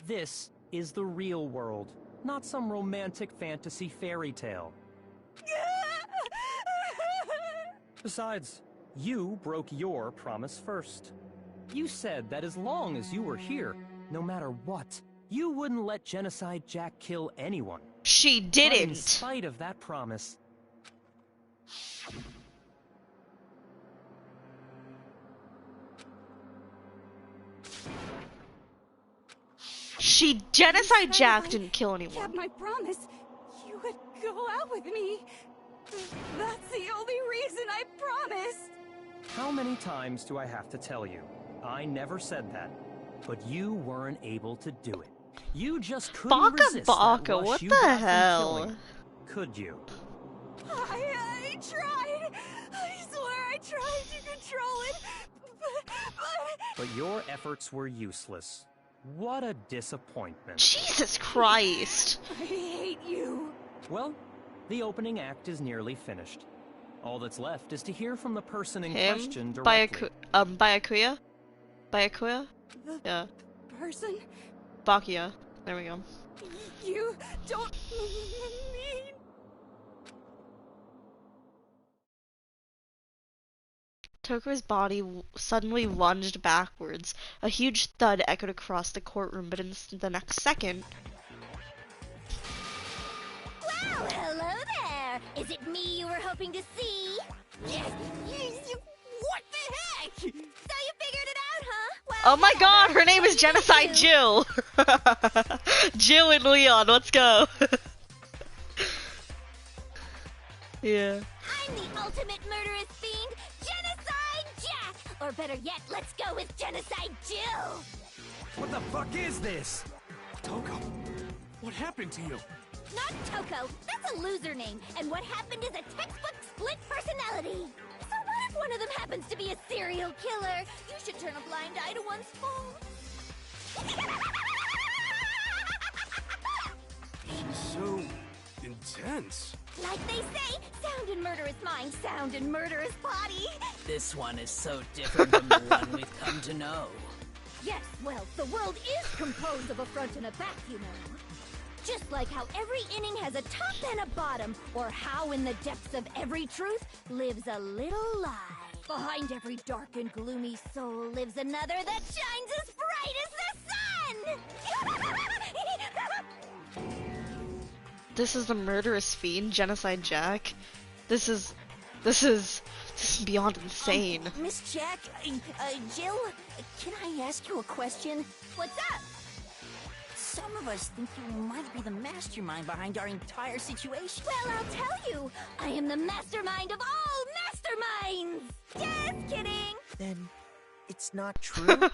This is the real world, not some romantic fantasy fairy tale. Besides, you broke your promise first. You said that as long as you were here, no matter what, you wouldn't let Genocide Jack kill anyone. She But didn't. in spite of that promise, Genocide Jack didn't kill anyone. Kept my promise. You would go out with me. That's the only reason I promised. how many times do I have to tell you? I never said that, but you weren't able to do it. You just couldn't resist that rush what you the got from hell? killing. Could you? I tried. I swear I tried to control it, but... But your efforts were useless. What a disappointment. Jesus Christ. I hate you. Well, the opening act is nearly finished. All that's left is to hear from the person in Him? question directly. Byakuya? Byakuya? The Yeah. person Bakuya. There we go. you don't mean... Toko's body suddenly lunged backwards. A huge thud echoed across the courtroom, but in the next second... Is it me you were hoping to see? What the heck? So you figured it out, huh? Well, Oh my god, whatever. her name is What do you Genocide do? Jill. Jill and Leon, let's go. Yeah. I'm the ultimate murderous fiend, Genocide Jack! Or better yet, let's go with Genocide Jill! What the fuck is this? Toko, what happened to you? Not Toko, that's a loser name, and what happened is a textbook split personality. So what if one of them happens to be a serial killer? You should turn a blind eye to one's faults. So intense. Like they say, sound in murderous mind, sound in murderous body. This one is so different from the one we've come to know. Yes, well, the world is composed of a front and a back, you know. Just like how every inning has a top and a bottom, or how in the depths of every truth lives a little lie. Behind every dark and gloomy soul lives another that shines as bright as the sun! This is the murderous fiend, Genocide Jack. This is beyond insane. Miss Jack, Jill, can I ask you a question? What's up? Some of us think you might be the mastermind behind our entire situation. Well, I'll tell you, I am the mastermind of all masterminds! Just kidding! Then it's not true? Of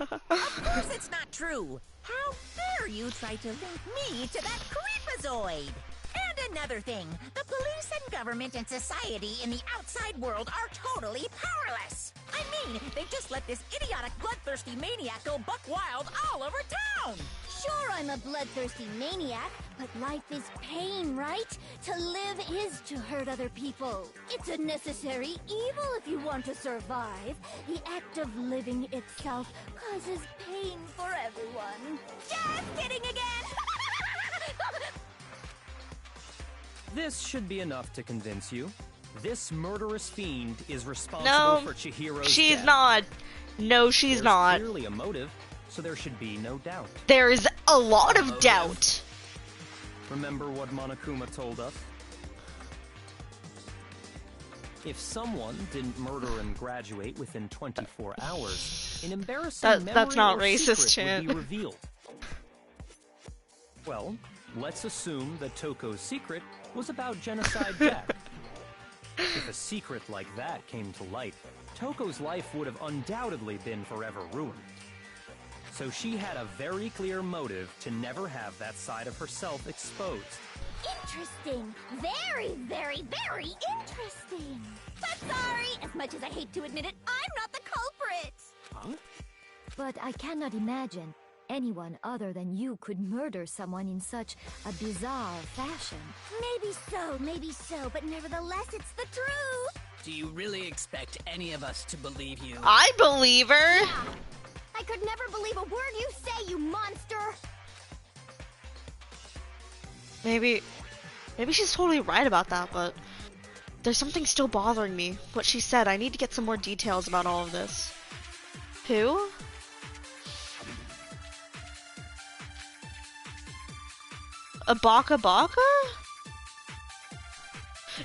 course it's not true. How dare you try to link me to that creepazoid? And another thing, the police and government and society in the outside world are totally powerless. I mean, they just let this idiotic bloodthirsty maniac go buck wild all over town. Sure, I'm a bloodthirsty maniac, but life is pain, right? To live is to hurt other people. It's a necessary evil if you want to survive. The act of living itself causes pain for everyone. Just kidding again! This should be enough to convince you. This murderous fiend is responsible No, for Chihiro's she's death. not. No, she's There's not. clearly a motive, so there should be no doubt. There's a lot of doubt. Remember what Monokuma told us? If someone didn't murder and graduate within 24 hours, an embarrassing memory That's not or racist, secret would be Chan. revealed. Well, let's assume that Toko's secret was about Genocide Jack. If a secret like that came to light, Toko's life would have undoubtedly been forever ruined. So she had a very clear motive to never have that side of herself exposed. Interesting. Very, very, very interesting. But sorry, as much as I hate to admit it, I'm not the culprit. Huh? But I cannot imagine anyone other than you could murder someone in such a bizarre fashion. Maybe so, but nevertheless, it's the truth. Do you really expect any of us to believe you? I believe her. Yeah. I could never believe a word you say, you monster. Maybe she's totally right about that, but there's something still bothering me. What she said, I need to get some more details about all of this. Who? A Baka Baka?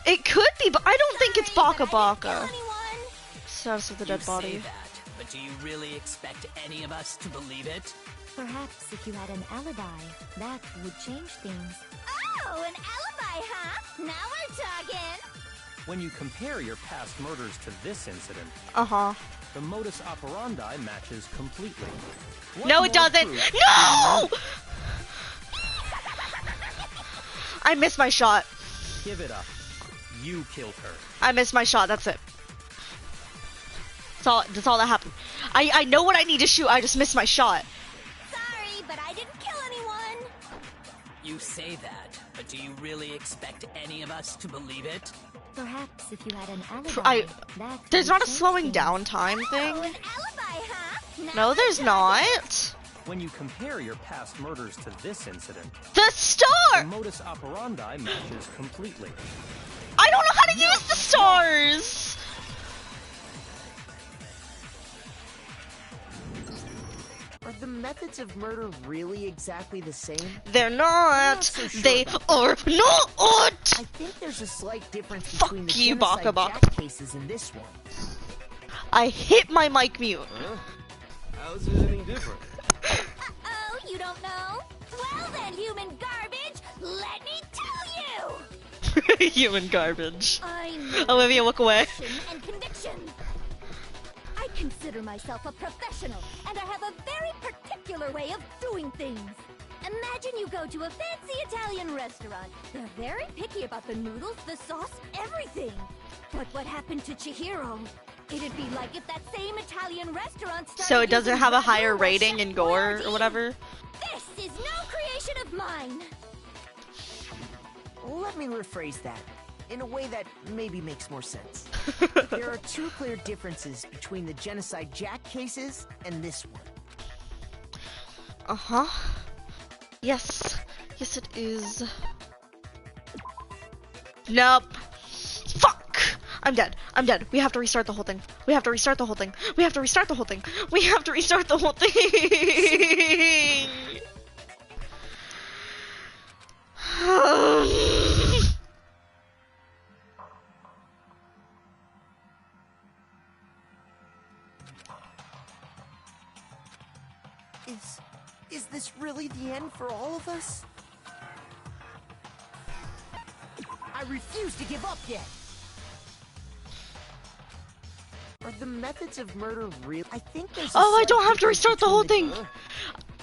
It could be, but I don't think it's Baka Baka. Status of the dead You body. say that, but do you really expect any of us to believe it? Perhaps if you had an alibi, that would change things. Oh, an alibi, huh? Now we're talking. When you compare your past murders to this incident, the modus operandi matches completely. What No, more it doesn't. proof No! do I missed my shot. you need? Give it up. You killed her. I missed my shot. That's it. That's all that happened. I know what I need to shoot. I just missed my shot. Sorry, but I didn't kill anyone. You say that, but do you really expect any of us to believe it? Perhaps if you had an alibi, that There's would not a change slowing things. down time thing. Oh, an alibi, huh? Now No, we're there's talking. not. When you compare your past murders to this incident, The the star! modus operandi matches completely. I don't know how to use the stars! Are the methods of murder really exactly the same? They're not. So sure They are not. I think there's a slight difference Fuck between the you, genocide Baka Baka. Jack cases and this one. I hit my mic mute. Huh? How's it any different? Oh, you don't know? Well then, human garbage, let me tell you! Human garbage. I'm Olivia, look away. and conviction. I consider myself a professional, and I have a very particular way of doing things. Imagine you go to a fancy Italian restaurant. They're very picky about the noodles, the sauce, everything. But what happened to Chihiro? It'd be like if that same Italian restaurant started So it doesn't using have a Ragu higher or rating Chef in gore Boyardee. or whatever? This is no creation of mine. Let me rephrase that in a way that maybe makes more sense. There are two clear differences between the Genocide Jack cases and this one. Uh-huh. Yes. Yes, it is. Nope. Fuck! I'm dead. I'm dead. We have to restart the whole thing. We have to restart the whole thing. We have to restart the whole thing. We have to restart the whole thing. Is this really the end for all of us? I refuse to give up yet. Are the methods of murder real? I think there's a Oh, I slight don't have to difference restart the whole between thing.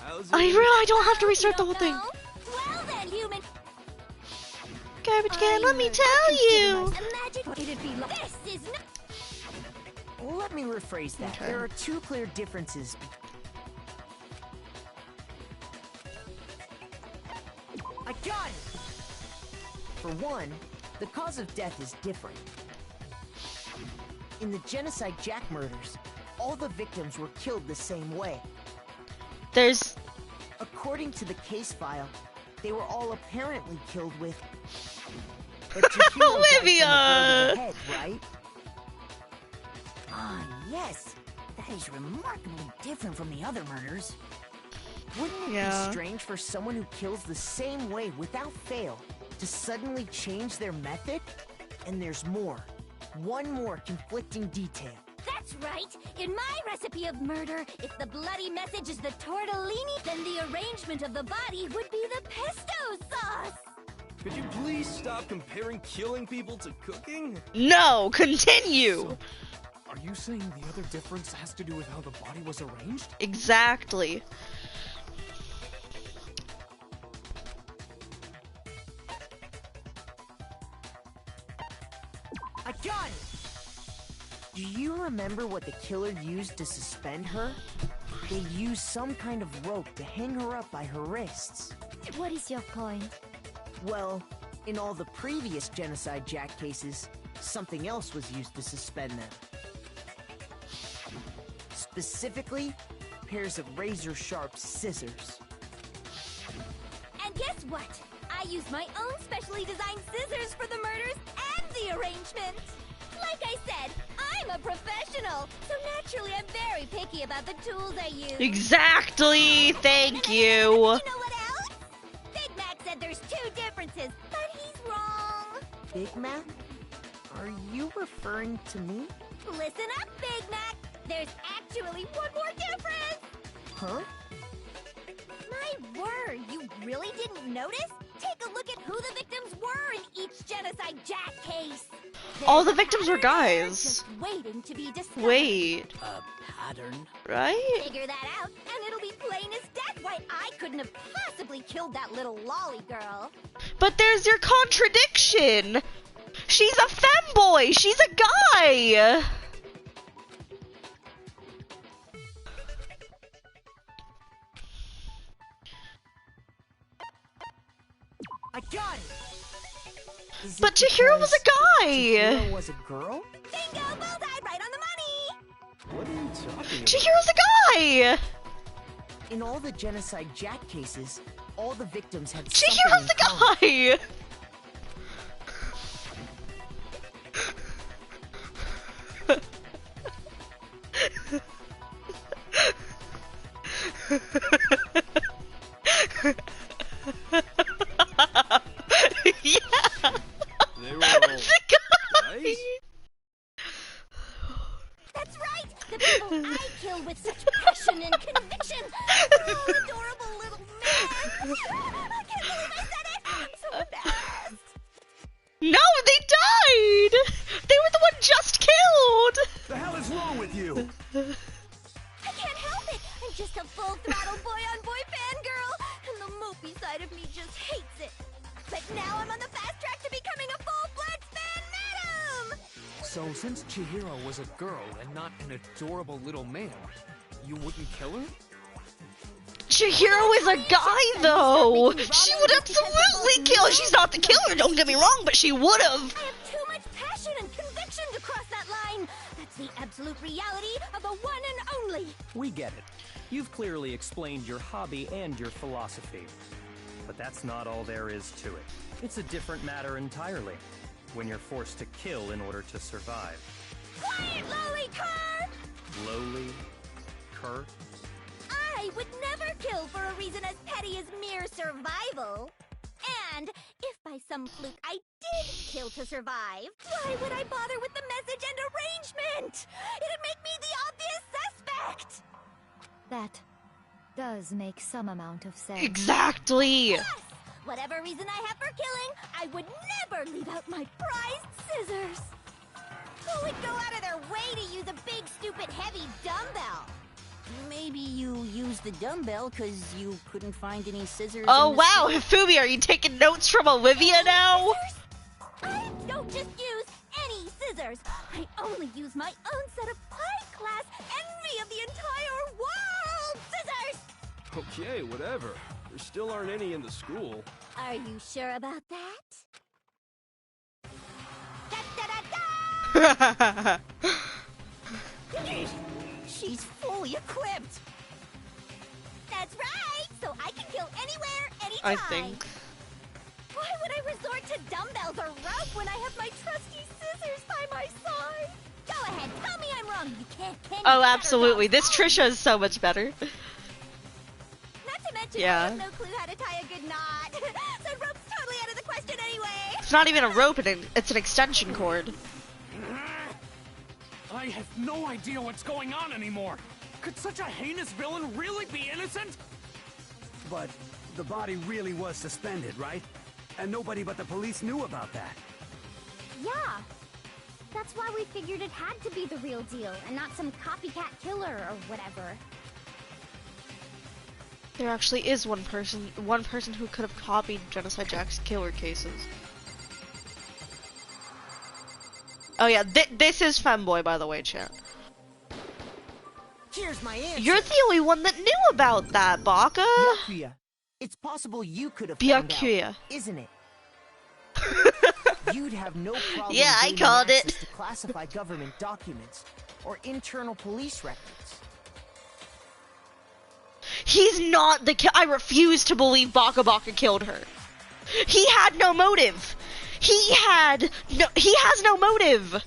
How's it I any- really don't have to restart the whole thing. Well then, human. Garbage can, let me tell you. Imagine it'd be like this is no. Let me rephrase that. Okay. There are two clear differences. I got it! For one, the cause of death is different. In the Genocide Jack murders, all the victims were killed the same way. There's... According to the case file, they were all apparently killed with... But Chihiro died from a blow to Olivia! the head, right? Ah, yes. That is remarkably different from the other murders. Wouldn't it Yeah. be strange for someone who kills the same way without fail to suddenly change their method? And there's more. One more conflicting detail. That's right. In my recipe of murder, if the bloody message is the tortellini, then the arrangement of the body would be the pesto sauce. Could you please stop comparing killing people to cooking? No, continue. Are you saying the other difference has to do with how the body was arranged? Exactly. I got it! Do you remember what the killer used to suspend her? They used some kind of rope to hang her up by her wrists. What is your point? Well, in all the previous Genocide Jack cases, something else was used to suspend them. Specifically, pairs of razor-sharp scissors. And guess what? I used my own specially designed scissors for the murders and the arrangement. Like I said, I'm a professional, so naturally I'm very picky about the tools I use. Exactly. Thank you. You know what else? Big Mac said there's two differences, but he's wrong. Big Mac? Are you referring to me? Listen up, Big Mac. There's actually one more difference. Huh? My word, you really didn't notice? Take a look at who the victims were in each Genocide Jack case. All There's the a victims were pattern there guys. just waiting to be discovered. Wait. A pattern? Right? Figure that out, and it'll be plain as death why I couldn't have possibly killed that little lolly girl. But there's your contradiction. She's a femboy. She's a guy. I got it! Is But it Chihiro was a because guy. Chihiro was a girl? Bingo, bullseye, right on the money! What are you talking about? Chihiro's a guy. In all the Genocide Jack cases, all the victims had Chihiro's something in a common. guy. Yeah. They were all nice? That's right! The people I kill with such passion and conviction! They're all adorable little men! I can't believe I said it! I'm so embarrassed! No, they died! They were the one just killed! The hell is wrong with you? I can't help it! I'm just a full-throttle boy-on-boy fangirl, and the mopey side of me just hates it. But now I'm on the fast track to becoming a full-fledged fan madam! So, since Chihiro was a girl and not an adorable little man, you wouldn't kill her? Chihiro is a guy, though! She would absolutely kill! She's not the killer, don't get me wrong, but she would've! I have too much passion and conviction to cross that line! That's the absolute reality of the one and only! We get it. You've clearly explained your hobby and your philosophy. But that's not all there is to it. It's a different matter entirely. When you're forced to kill in order to survive. Quiet, lowly cur! Lowly? Cur? I would never kill for a reason as petty as mere survival. And if by some fluke I did kill to survive, why would I bother with the message and arrangement? It'd make me the obvious suspect! That does make some amount of sense. Exactly! Yes! Whatever reason I have for killing, I would never leave out my prized scissors! Who would go out of their way to use a big, stupid, heavy dumbbell? Maybe you used the dumbbell because you couldn't find any scissors. Oh in the wow, store? Hifumi, are you taking notes from Olivia now? I don't just use any scissors. I only use my own set of high-class envy of the entire world scissors! Okay, whatever. There still aren't any in the school. Are you sure about that? She's fully equipped. That's right! So I can kill anywhere, anytime! I think. Why would I resort to dumbbells or rope when I have my trusty scissors by my side? Go ahead, tell me I'm wrong. You can't, can you? Oh, absolutely. This Trisha is so much better. Not to mention, Yeah. I have no clue how to tie a good knot. So rope's totally out of the question anyway. It's not even a rope, it's an extension cord. I have no idea what's going on anymore. Could such a heinous villain really be innocent? But the body really was suspended, right? And nobody but the police knew about that. Yeah. That's why we figured it had to be the real deal and not some copycat killer or whatever. There actually is one person who could have copied Genocide Jack's killer cases. Oh yeah, this is Femboy, by the way, chat. Here's my answer. You're the only one that knew about that, Baka. Byakuya. It's possible you could have found Byakuya. out, isn't it? You'd have no problem Yeah, I gaining called access it. to classified government documents or internal police records. He's not the I refuse to believe Baka Baka killed her. He had no motive. He has no motive.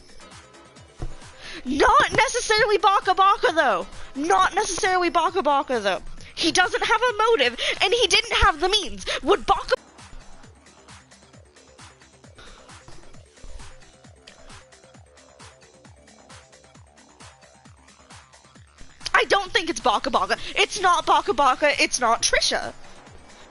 Not necessarily Baka Baka though. Not necessarily Baka Baka though. He doesn't have a motive and he didn't have the means. Would Baka I don't think it's Baka Baka. It's not Baka Baka. It's not Trisha.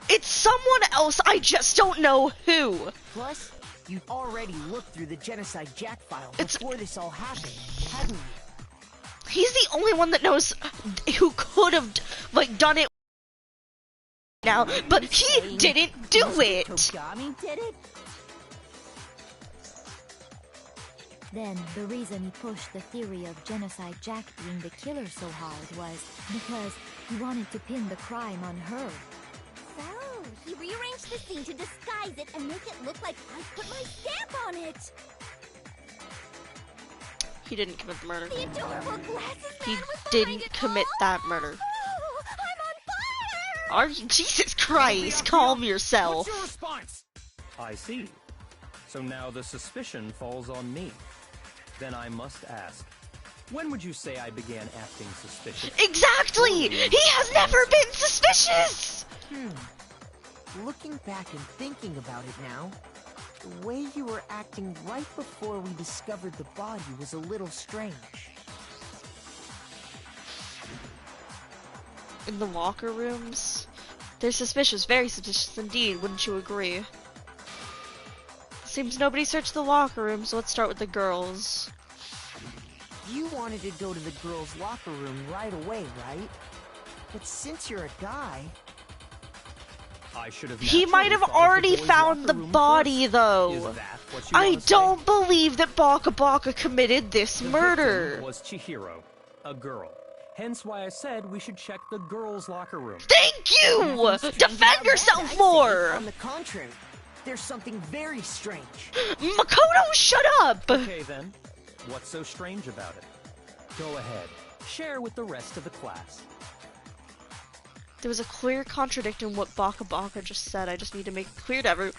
It's someone else. I just don't know who. Plus, you'd already looked through the Genocide Jack file before this all happened, hadn't you? He's the only one that knows who could have done it now, but he didn't do it. Kogami did it? Then the reason he pushed the theory of Genocide Jack being the killer so hard was because he wanted to pin the crime on her. So, he rearranged the scene to disguise it and make it look like I put my stamp on it. He didn't commit the murder. The adorable glasses He man was didn't behind it commit all. that murder. Oh, I'm on fire! Are you? Jesus Christ, calm yourself. What's your response? I see. So now the suspicion falls on me. Then I must ask, When would you say I began acting suspicious? Exactly! He has never been suspicious! Looking back and thinking about it now, the way you were acting right before we discovered the body was a little strange. In the locker rooms? They're suspicious, very suspicious indeed, wouldn't you agree? Seems nobody searched the locker room, so let's start with the girls. You wanted to go to the girls' locker room right away, right? But since you're a guy... I should have He might have already found the body, though. I don't believe that Baka Baka committed this murder. Was Chihiro, a girl. Hence why I said we should check the girls' locker room. Thank you! Defend yourself more! On the contrary, there's something very strange. Makoto, shut up! Okay then, what's so strange about it? Go ahead, share with the rest of the class. There was a clear contradiction in what Baka Baka just said. I just need to make it clear to everyone.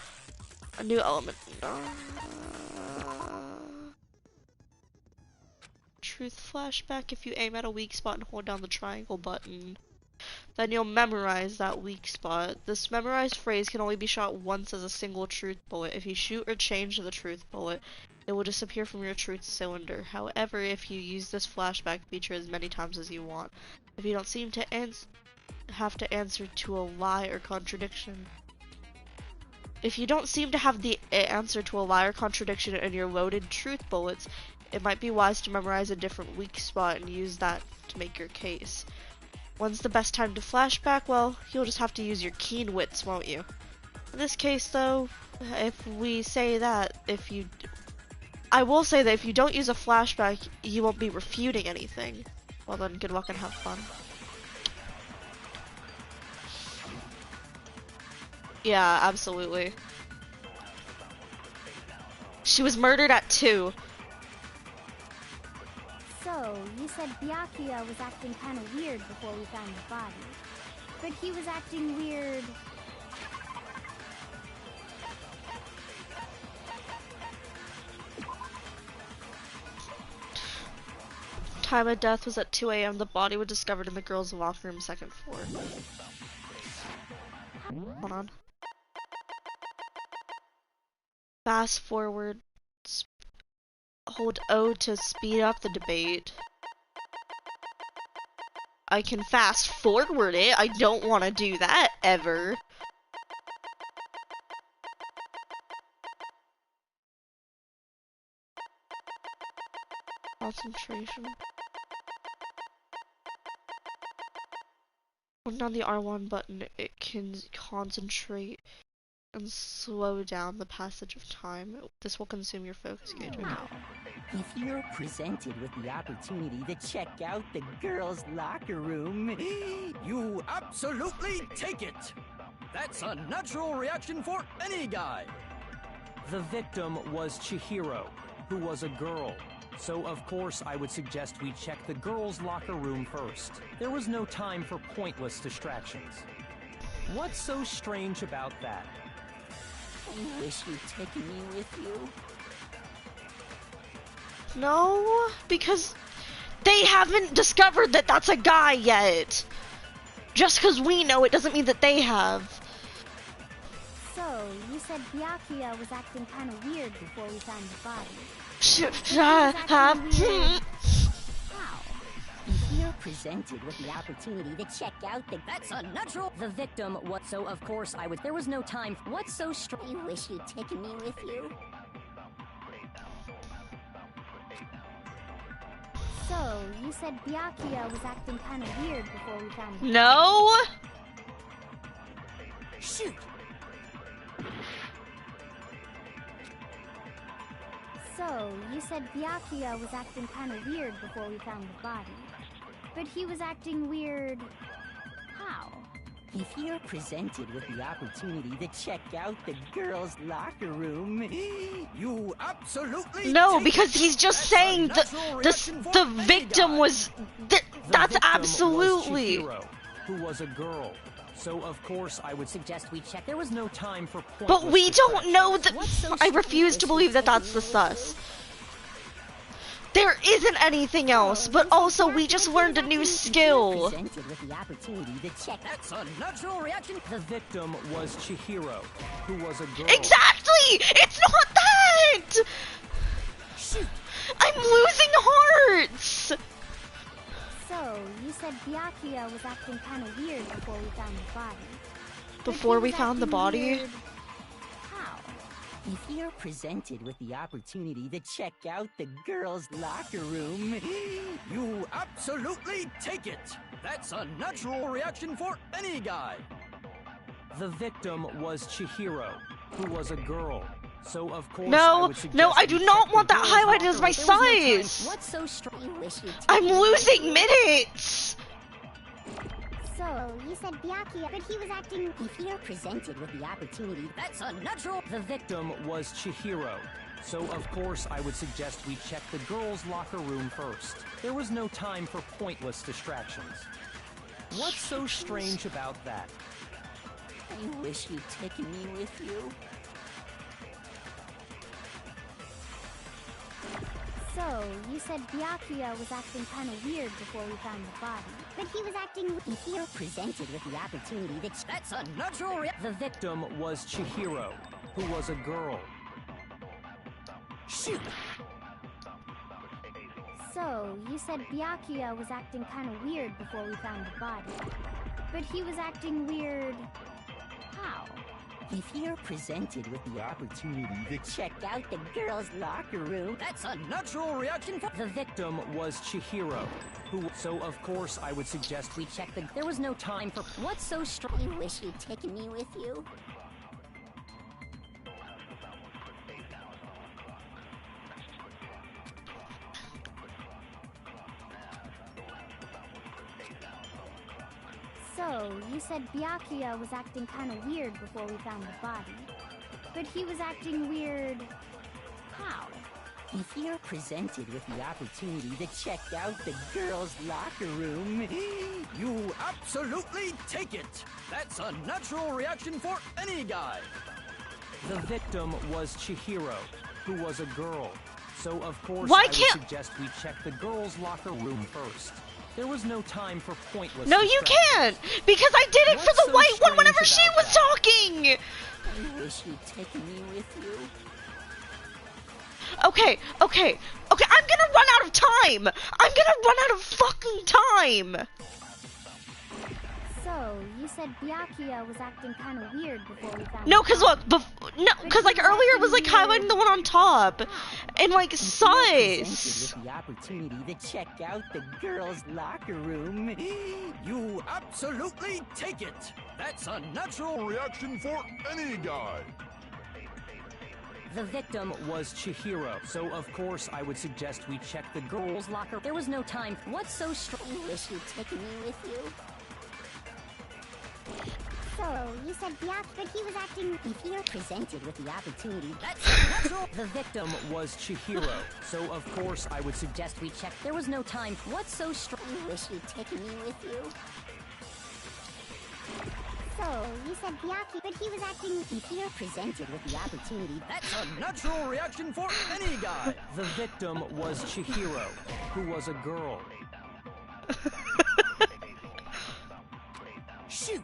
A new element. Truth flashback. If you aim at a weak spot and hold down the triangle button, then you'll memorize that weak spot. This memorized phrase can only be shot once as a single truth bullet. If you shoot or change the truth bullet, it will disappear from your truth cylinder. However, if you use this flashback feature as many times as you want, if you don't seem to have to answer to a lie or contradiction. If you don't seem to have the answer to a lie or contradiction in your loaded truth bullets, it might be wise to memorize a different weak spot and use that to make your case. When's the best time to flashback? Well, you'll just have to use your keen wits, won't you? In this case, though, I will say that if you don't use a flashback, you won't be refuting anything. Well then, good luck and have fun. Yeah, absolutely. She was murdered at 2. So, you said Byakuya was acting kind of weird before we found the body. But he was acting weird... Time of death was at 2 a.m. The body was discovered in the girls' locker room, 2nd floor. Hold on. Fast forward. Hold O to speed up the debate. I can fast forward it. I don't want to do that ever. Concentration. Hold down the R1 button, it can concentrate and slow down the passage of time. This will consume your focus gauge. Okay. If you're presented with the opportunity to check out the girls' locker room, you absolutely take it! That's a natural reaction for any guy! The victim was Chihiro, who was a girl. So of course I would suggest we check the girls' locker room first. There was no time for pointless distractions. What's so strange about that? I wish you'd taken me with you. No, because they haven't discovered that that's a guy yet. Just because we know it doesn't mean that they have. So, you said Byakuya was acting kind of weird before we found the body. How? If you're presented with the opportunity to check out the... That's unnatural! The victim, what? So of course I would... There was no time. What's so strange? I wish you'd taken me with you. So, you said Byakuya was acting kind of weird before we found the... No! Shoot! So, you said Byakuya was acting kind of weird before we found the body. But he was acting weird... how? If you're presented with the opportunity to check out the girls' locker room, you absolutely... No, because he's just saying the victim was... That's absolutely... Was Chihiro, who was a girl. So of course I would suggest we check. There was no time for pointless But we don't know that. I refuse to believe that that's the sus. There isn't anything else, but also we just learned a new skill. Presented with the opportunity to check. That's a natural reaction. The victim was Chihiro, who was a girl. Exactly! It's not that! Shoot! I'm losing hearts! So, you said Byakuya was acting kind of weird before we found the body. Before we found the body? Weird. How? If you're presented with the opportunity to check out the girls' locker room, You absolutely take it. That's a natural reaction for any guy. The victim was Chihiro, who was a girl. So of course I No, would suggest no, I we do check not the want that girls' highlighted locker as my room. There was no time- size! what's so strange? You wish you'd I'm taken me losing with you. minutes! So, you said Byakuya, but he was acting... If you're presented with the opportunity, That's a natural. The victim was Chihiro. So of course I would suggest we check the girls' locker room first. There was no time for pointless distractions. What's so strange about that? I wish you'd taken me with you. So, you said Byakuya was acting kind of weird before we found the body. But he was acting... If you're presented with the opportunity to That's a natural reaction. The victim was Chihiro, who was a girl. shoot, So, you said Byakuya was acting kind of weird before we found the body. But he was acting weird... How? if you're presented with the opportunity to check out the girls' locker room, That's a natural reaction for. The victim was Chihiro, who... So of course I would suggest we check the... There was no time for... what's so strange? You wish you'd taken me with you. So, you said Byakuya was acting kind of weird before we found the body. But he was acting weird... How? If you're presented with the opportunity to check out the girls' locker room, You absolutely take it. That's a natural reaction for any guy. The victim was Chihiro, who was a girl. So of course Why I would can't- suggest we check the girls' locker room first. There was no time for pointless No, you distractions. can't! Because I did it for What's the so white one whenever strange she about was that? talking! I wish you'd taken me with you. Okay, I'm gonna run out of time! I'm gonna run out of fucking time! So, you said Byakuya was acting kind of weird before we found No, the cause body. look, cause like earlier it was like highlighting the one on top, and like If you're presented size. with the opportunity to check out the girls' locker room, You absolutely take it. That's a natural reaction for any guy. The victim was Chihiro, so of course I would suggest we check the girls' locker. There was no time. What's so strange? I wish you'd taken me with you. So, you said Byakuya, but he was acting... If you're presented with the opportunity, That's a natural. The victim was Chihiro, so of course I would suggest we check. There was no time. What's so strange? I wish you'd taken me with you. So, you said Byakuya, but he was acting... If you're presented with the opportunity, That's a natural reaction for any guy. The victim was Chihiro, who was a girl. shoot,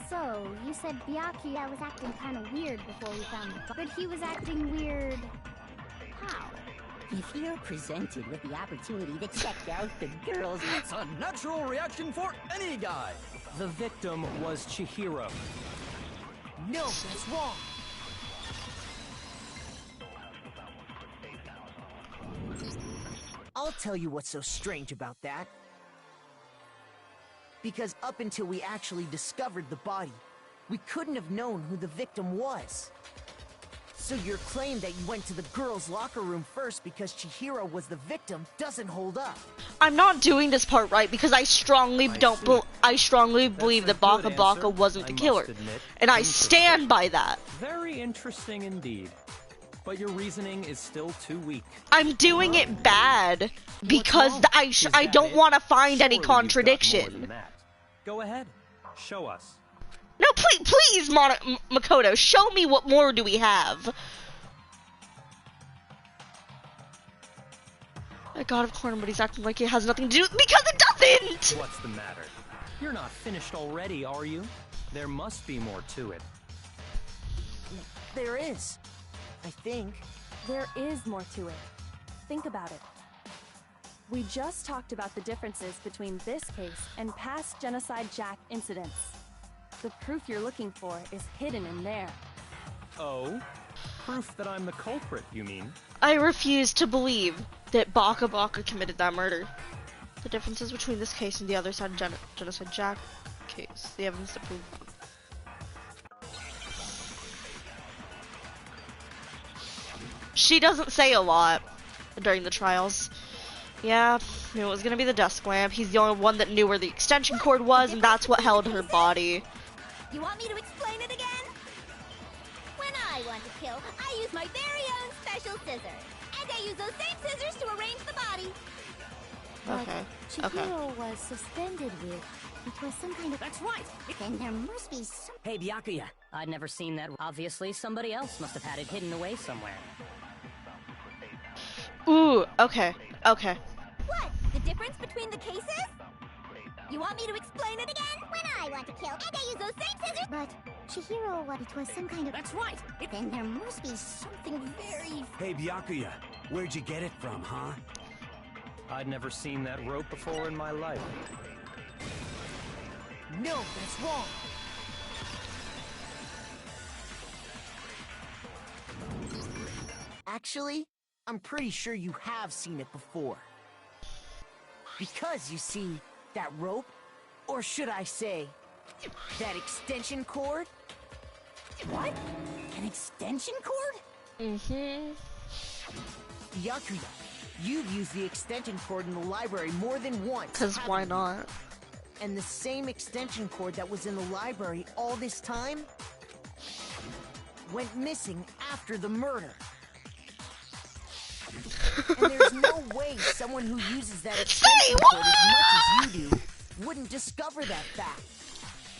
So, you said Byakuya was acting kind of weird before we found the body. But he was acting weird... How? if you're presented with the opportunity to check out the girls' That's a natural reaction for any guy. The victim was Chihiro. No, that's wrong. I'll tell you what's so strange about that. Because up until we actually discovered the body, we couldn't have known who the victim was. So your claim that you went to the girls' locker room first because Chihiro was the victim doesn't hold up. I'm not doing this part right because I strongly believe that a Baka good Baka answer, wasn't the I killer. must admit. And I Interesting. stand by that. Very interesting indeed. But your reasoning is still too weak. I'm doing it bad because wrong? I Is I that don't it? want to find any Surely you've got more than contradiction. that. Go ahead. Show us. No, please, Makoto, show me what more do we have. I got a corner, but he's acting like it has nothing to do because it doesn't! What's the matter? You're not finished already, are you? There must be more to it. There is. I think. There is more to it. Think about it. We just talked about the differences between this case and past Genocide Jack incidents. The proof you're looking for is hidden in there. Oh? Proof that I'm the culprit, you mean? I refuse to believe that Baka Baka committed that murder. The differences between this case and the other side of Genocide Jack case. The evidence to prove them. She doesn't say a lot during the trials. Yeah, knew it was gonna be the desk lamp. He's the only one that knew where the extension cord was, and that's what held her body. You want me to explain it again? When I want to kill, I use my very own special scissors. And I use those same scissors to arrange the body. But Chihiro was suspended with. It was some kind of. That's right! Then there must be some. Hey, Byakuya. I'd never seen that. Obviously, somebody else must have had it hidden away somewhere. Ooh, okay. What? The difference between the cases? You want me to explain it again? When I want to kill, and I use those same scissors. But Chihiro, what it was some kind of. That's right! Then there must be something very. Hey, Byakuya, where'd you get it from, huh? I'd never seen that rope before in my life. No, that's wrong. Actually, I'm pretty sure you have seen it before. Because, you see, that rope, or should I say, that extension cord? What? An extension cord? Mm-hmm. Byakuya, you've used the extension cord in the library more than once. Because why not? And the same extension cord that was in the library all this time went missing after the murder. And there's no way someone who uses that extension cord as much as you do wouldn't discover that fact.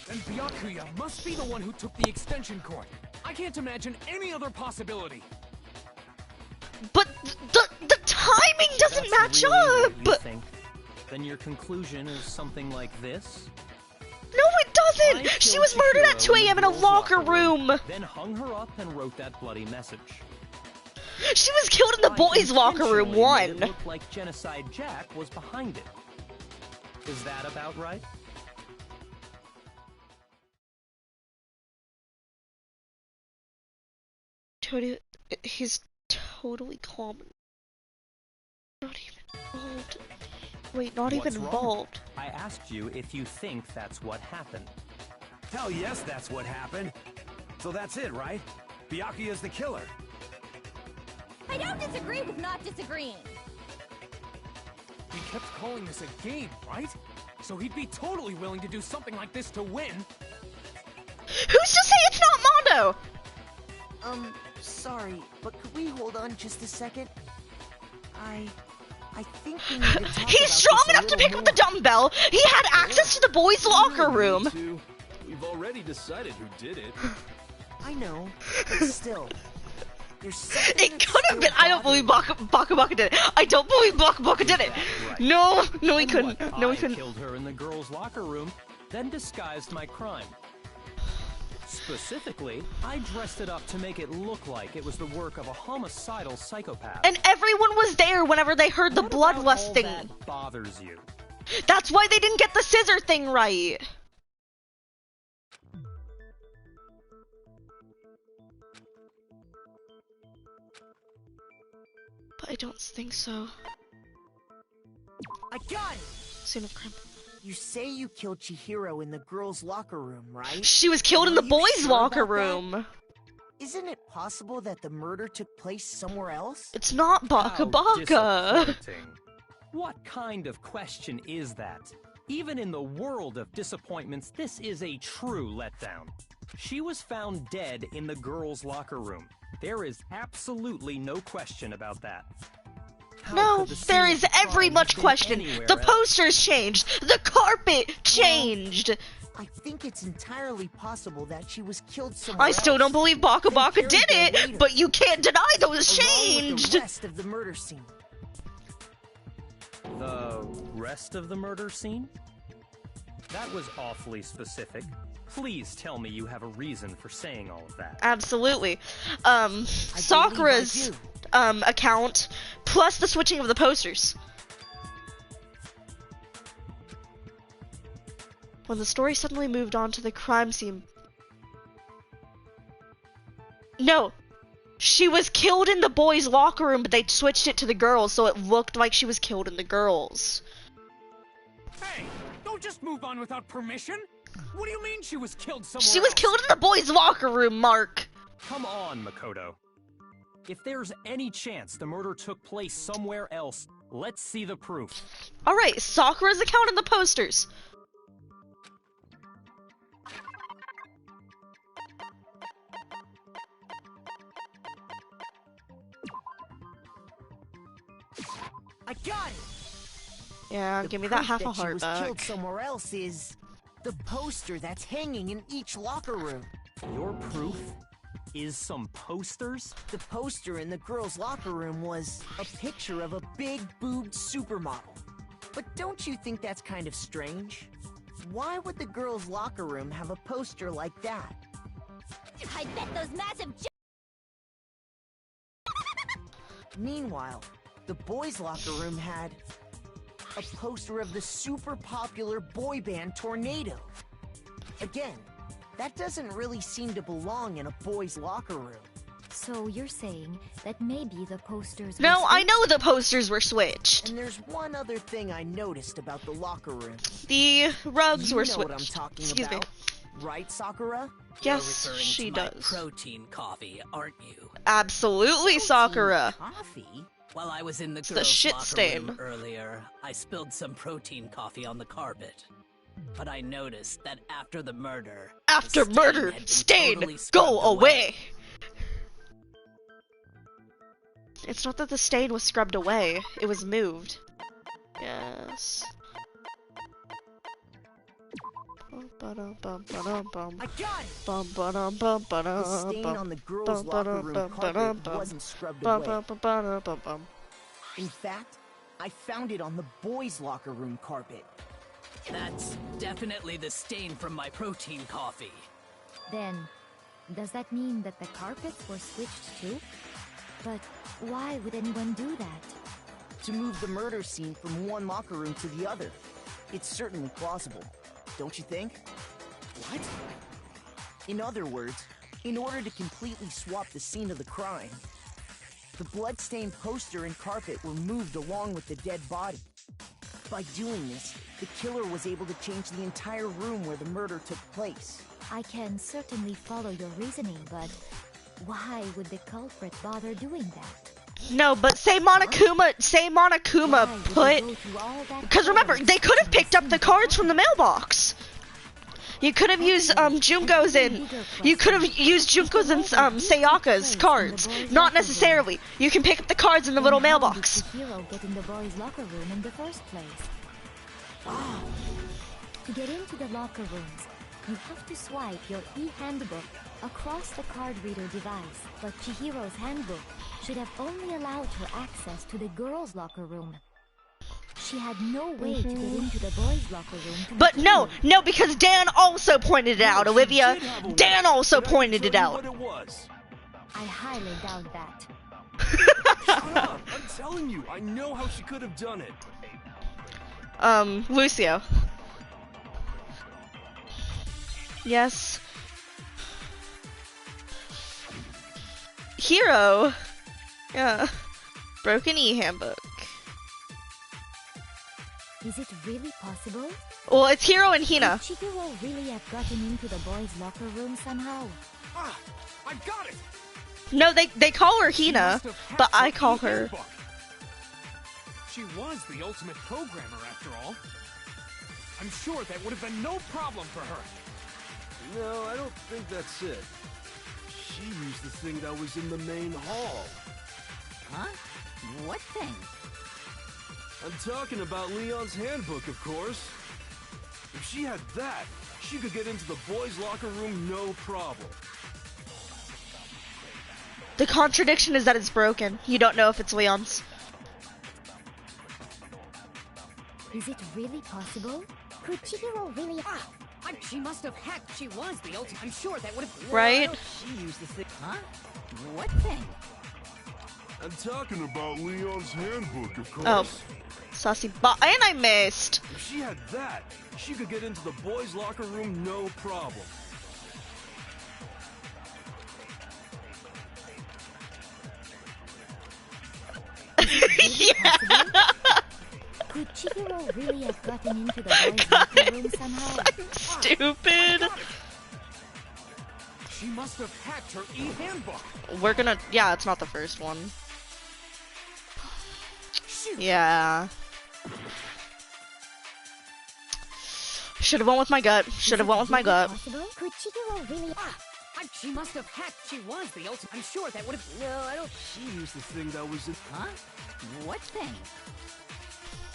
And Byakuya must be the one who took the extension cord. I can't imagine any other possibility. But the timing doesn't match really up! What you think? Then your conclusion is something like this? No, it doesn't! She was murdered at 2 a.m. in a locker room! Then hung her up and wrote that bloody message. She was killed in the boys' locker room, Made it one! looked like Genocide Jack was behind it. Is that about right? He's totally calm. Not even involved. Wait, not What's even wrong? involved. I asked you if you think that's what happened. Hell yes, that's what happened. So that's it, right? Byakuya's the killer. I don't disagree with not disagreeing. He kept calling this a game, right? So he'd be totally willing to do something like this to win. Who's to say it's not Mondo? Sorry, but could we hold on just a second? I think we need to talk He's about strong this a enough to little pick up the dumbbell! He had access to the boys' locker room! We've already decided who did it. I know, but still. There's something It could have been. I don't believe Baka Baka did it. I don't believe Baka Baka did it. Right. No, he And couldn't. what, No, he I couldn't. killed her in the girls' locker room, then disguised my crime. Specifically, I dressed it up to make it look like it was the work of a homicidal psychopath. And everyone was there whenever they heard the What bloodlust about all thing. that bothers you? That's why they didn't get the scissor thing right. But I don't think so. I got it! Scene of crime. You say you killed Chihiro in the girls' locker room, right? She was killed in the Are you boys' sure locker about that? room. Isn't it possible that the murder took place somewhere else? It's not Baka How Baka. disappointing. What kind of question is that? Even in the world of disappointments, this is a true letdown. She was found dead in the girls' locker room. There is absolutely no question about that. How No, could the there scene is of the every crime much have been question. anywhere The else? posters changed. The carpet changed. I think it's entirely possible that she was killed somewhere I still else. don't believe Baka Then Baka carried did there it, later, but you can't deny those along with changed. the rest of the murder scene. rest of the murder scene? That was awfully specific. Please tell me you have a reason for saying all of that. Absolutely. Sakura's account, plus the switching of the posters. When the story suddenly moved on to the crime scene. No. She was killed in the boys' locker room, but they switched it to the girls, so it looked like she was killed in the girls. Hey, don't just move on without permission. What do you mean she was killed somewhere She was else? killed in the boys' locker room, Mark. Come on, Makoto. If there's any chance the murder took place somewhere else, let's see the proof. Alright, Sakura's account in the posters. I got it! Yeah, The give me that proof half a she was heart back. killed somewhere else is the poster that's hanging in each locker room. Your proof is some posters? The poster in the girls' locker room was a picture of a big-boobed supermodel. But don't you think that's kind of strange? Why would the girls' locker room have a poster like that? I bet those massive Meanwhile, the boys' locker room had a poster of the super popular boy band Tornado. Again, that doesn't really seem to belong in a boys' locker room. So you're saying that maybe the posters were No, I switched? know the posters were switched. And there's one other thing I noticed about the locker room. The rugs You were know switched. what I'm talking Excuse about, me. right, Sakura? Yes, You're referring she to my does. protein coffee, aren't you? Absolutely, Sakura. Coffee? While I was in the the girls' shit locker stain. room earlier, I spilled some protein coffee on the carpet. But I noticed that after the murder, After the murder, had been stain, totally go scrubbed away. It's not that the stain was scrubbed away, it was moved. Yes. I got it! The The stain on the girls' locker room carpet wasn't scrubbed away. In fact, I found it on the boys' locker room carpet. That's definitely the stain from my protein coffee. Then, does that mean that the carpets were switched too? But why would anyone do that? To move the murder scene from one locker room to the other. It's certainly plausible, don't you think? What? In other words, in order to completely swap the scene of the crime, the blood-stained poster and carpet were moved along with the dead body. By doing this, the killer was able to change the entire room where the murder took place. I can certainly follow your reasoning, but why would the culprit bother doing that? No, but say Monokuma put... Because remember, they could have picked up the cards from the mailbox. You could have used Junko's and you could have used Junko's and Sayaka's cards. Not necessarily. You can pick up the cards in the little mailbox. How did the hero get in the boys' locker room in the first place? To get into the locker rooms, you have to swipe your e-handbook across the card reader device. But Chihiro's handbook should have only allowed her access to the girls' locker room. She had no way to get into the boys' locker room. But no, because Dan also pointed it out, Olivia. Dan also pointed it out. I highly doubt that. Shut up! I'm telling you, I know how she could have done it. Lucio. Yes. Hero. Yeah. Broken e-handbook. Is it really possible? Well, it's Hiro and Hina. Could Chihiro really have gotten into the boys' locker room somehow? Ah, I got it! No, they call her Hina, but I call her. She was the ultimate programmer, after all. I'm sure that would have been no problem for her. No, I don't think that's it. She used the thing that was in the main hall. Huh? What thing? I'm talking about Leon's handbook, of course. If she had that, she could get into the boys' locker room no problem. The contradiction is that it's broken. You don't know if it's Leon's. Is it really possible? Could Chihiro really She must have hacked. She was the ultimate. I'm sure that would have. Right? She used the thing. Huh? What thing? I'm talking about Leon's handbook, of course. Oh. Saucy bot. And I missed! If she had that, she could get into the boys' locker room no problem. Could Chihiro really have gotten into the boys' locker room somehow? Stupid! She must have hacked her e-handbook. We're gonna. Yeah, it's not the first one. Yeah. Should've went with my gut. Should've went with my gut. Could Chihiro really She must have hacked. She was the ultimate. I'm sure that would have. No, I don't. She used the thing that was in. Huh? What thing?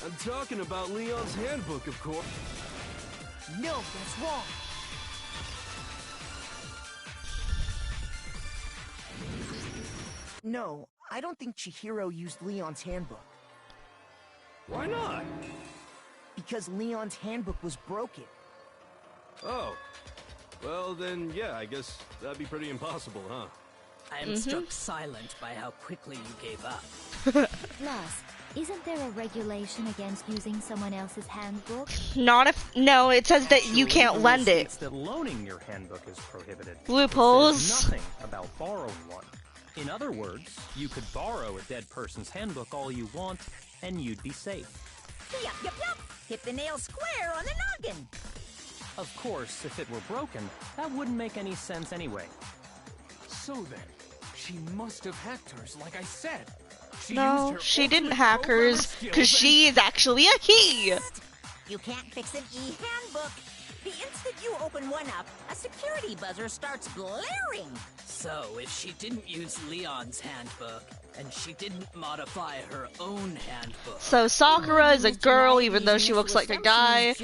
I'm talking about Leon's handbook, of course. No, that's wrong. No, I don't think Chihiro used Leon's handbook. Why not? Because Leon's handbook was broken. Oh. Well, then, yeah, I guess that'd be pretty impossible, huh? I am struck silent by how quickly you gave up. Plus, isn't there a regulation against using someone else's handbook? Not if. No, it says that you can't lend it. States that loaning your handbook is prohibited. Loopholes. There's nothing about borrowing one. In other words, you could borrow a dead person's handbook all you want, and you'd be safe. Yup, yup, yup. Hit the nail square on the noggin. Of course, if it were broken, that wouldn't make any sense anyway. So then, she must have hacked hers, like I said. No, she didn't hack hers, because she is actually a he! You can't fix an e-handbook. The instant you open one up, a security buzzer starts blaring. So, if she didn't use Leon's handbook, and she didn't modify her own handbook... So Sakura is a girl even though she looks like a guy,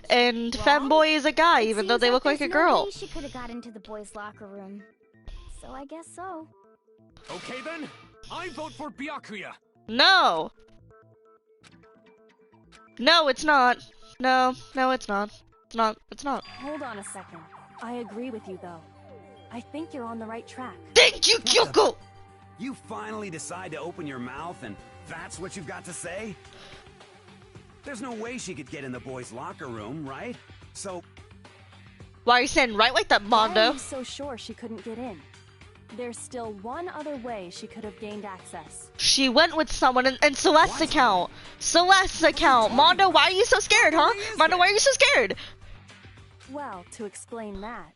and Femboy is a guy even though they look like a girl. She could have got into the boys' locker room. So I guess so. Okay then, I vote for Byakuya. No! No, it's not. No, it's not. It's not. Hold on a second. I agree with you, though. I think you're on the right track. Thank you, Kyoko! You finally decide to open your mouth and that's what you've got to say? There's no way she could get in the boys' locker room, right? So... Why are you saying right like that, Why are Mondo? you so sure she couldn't get in? There's still one other way she could have gained access. She went with someone in Celeste's account. Celeste's account. Mondo, why are you so scared, huh? Mondo, why are you so scared? Well, to explain that,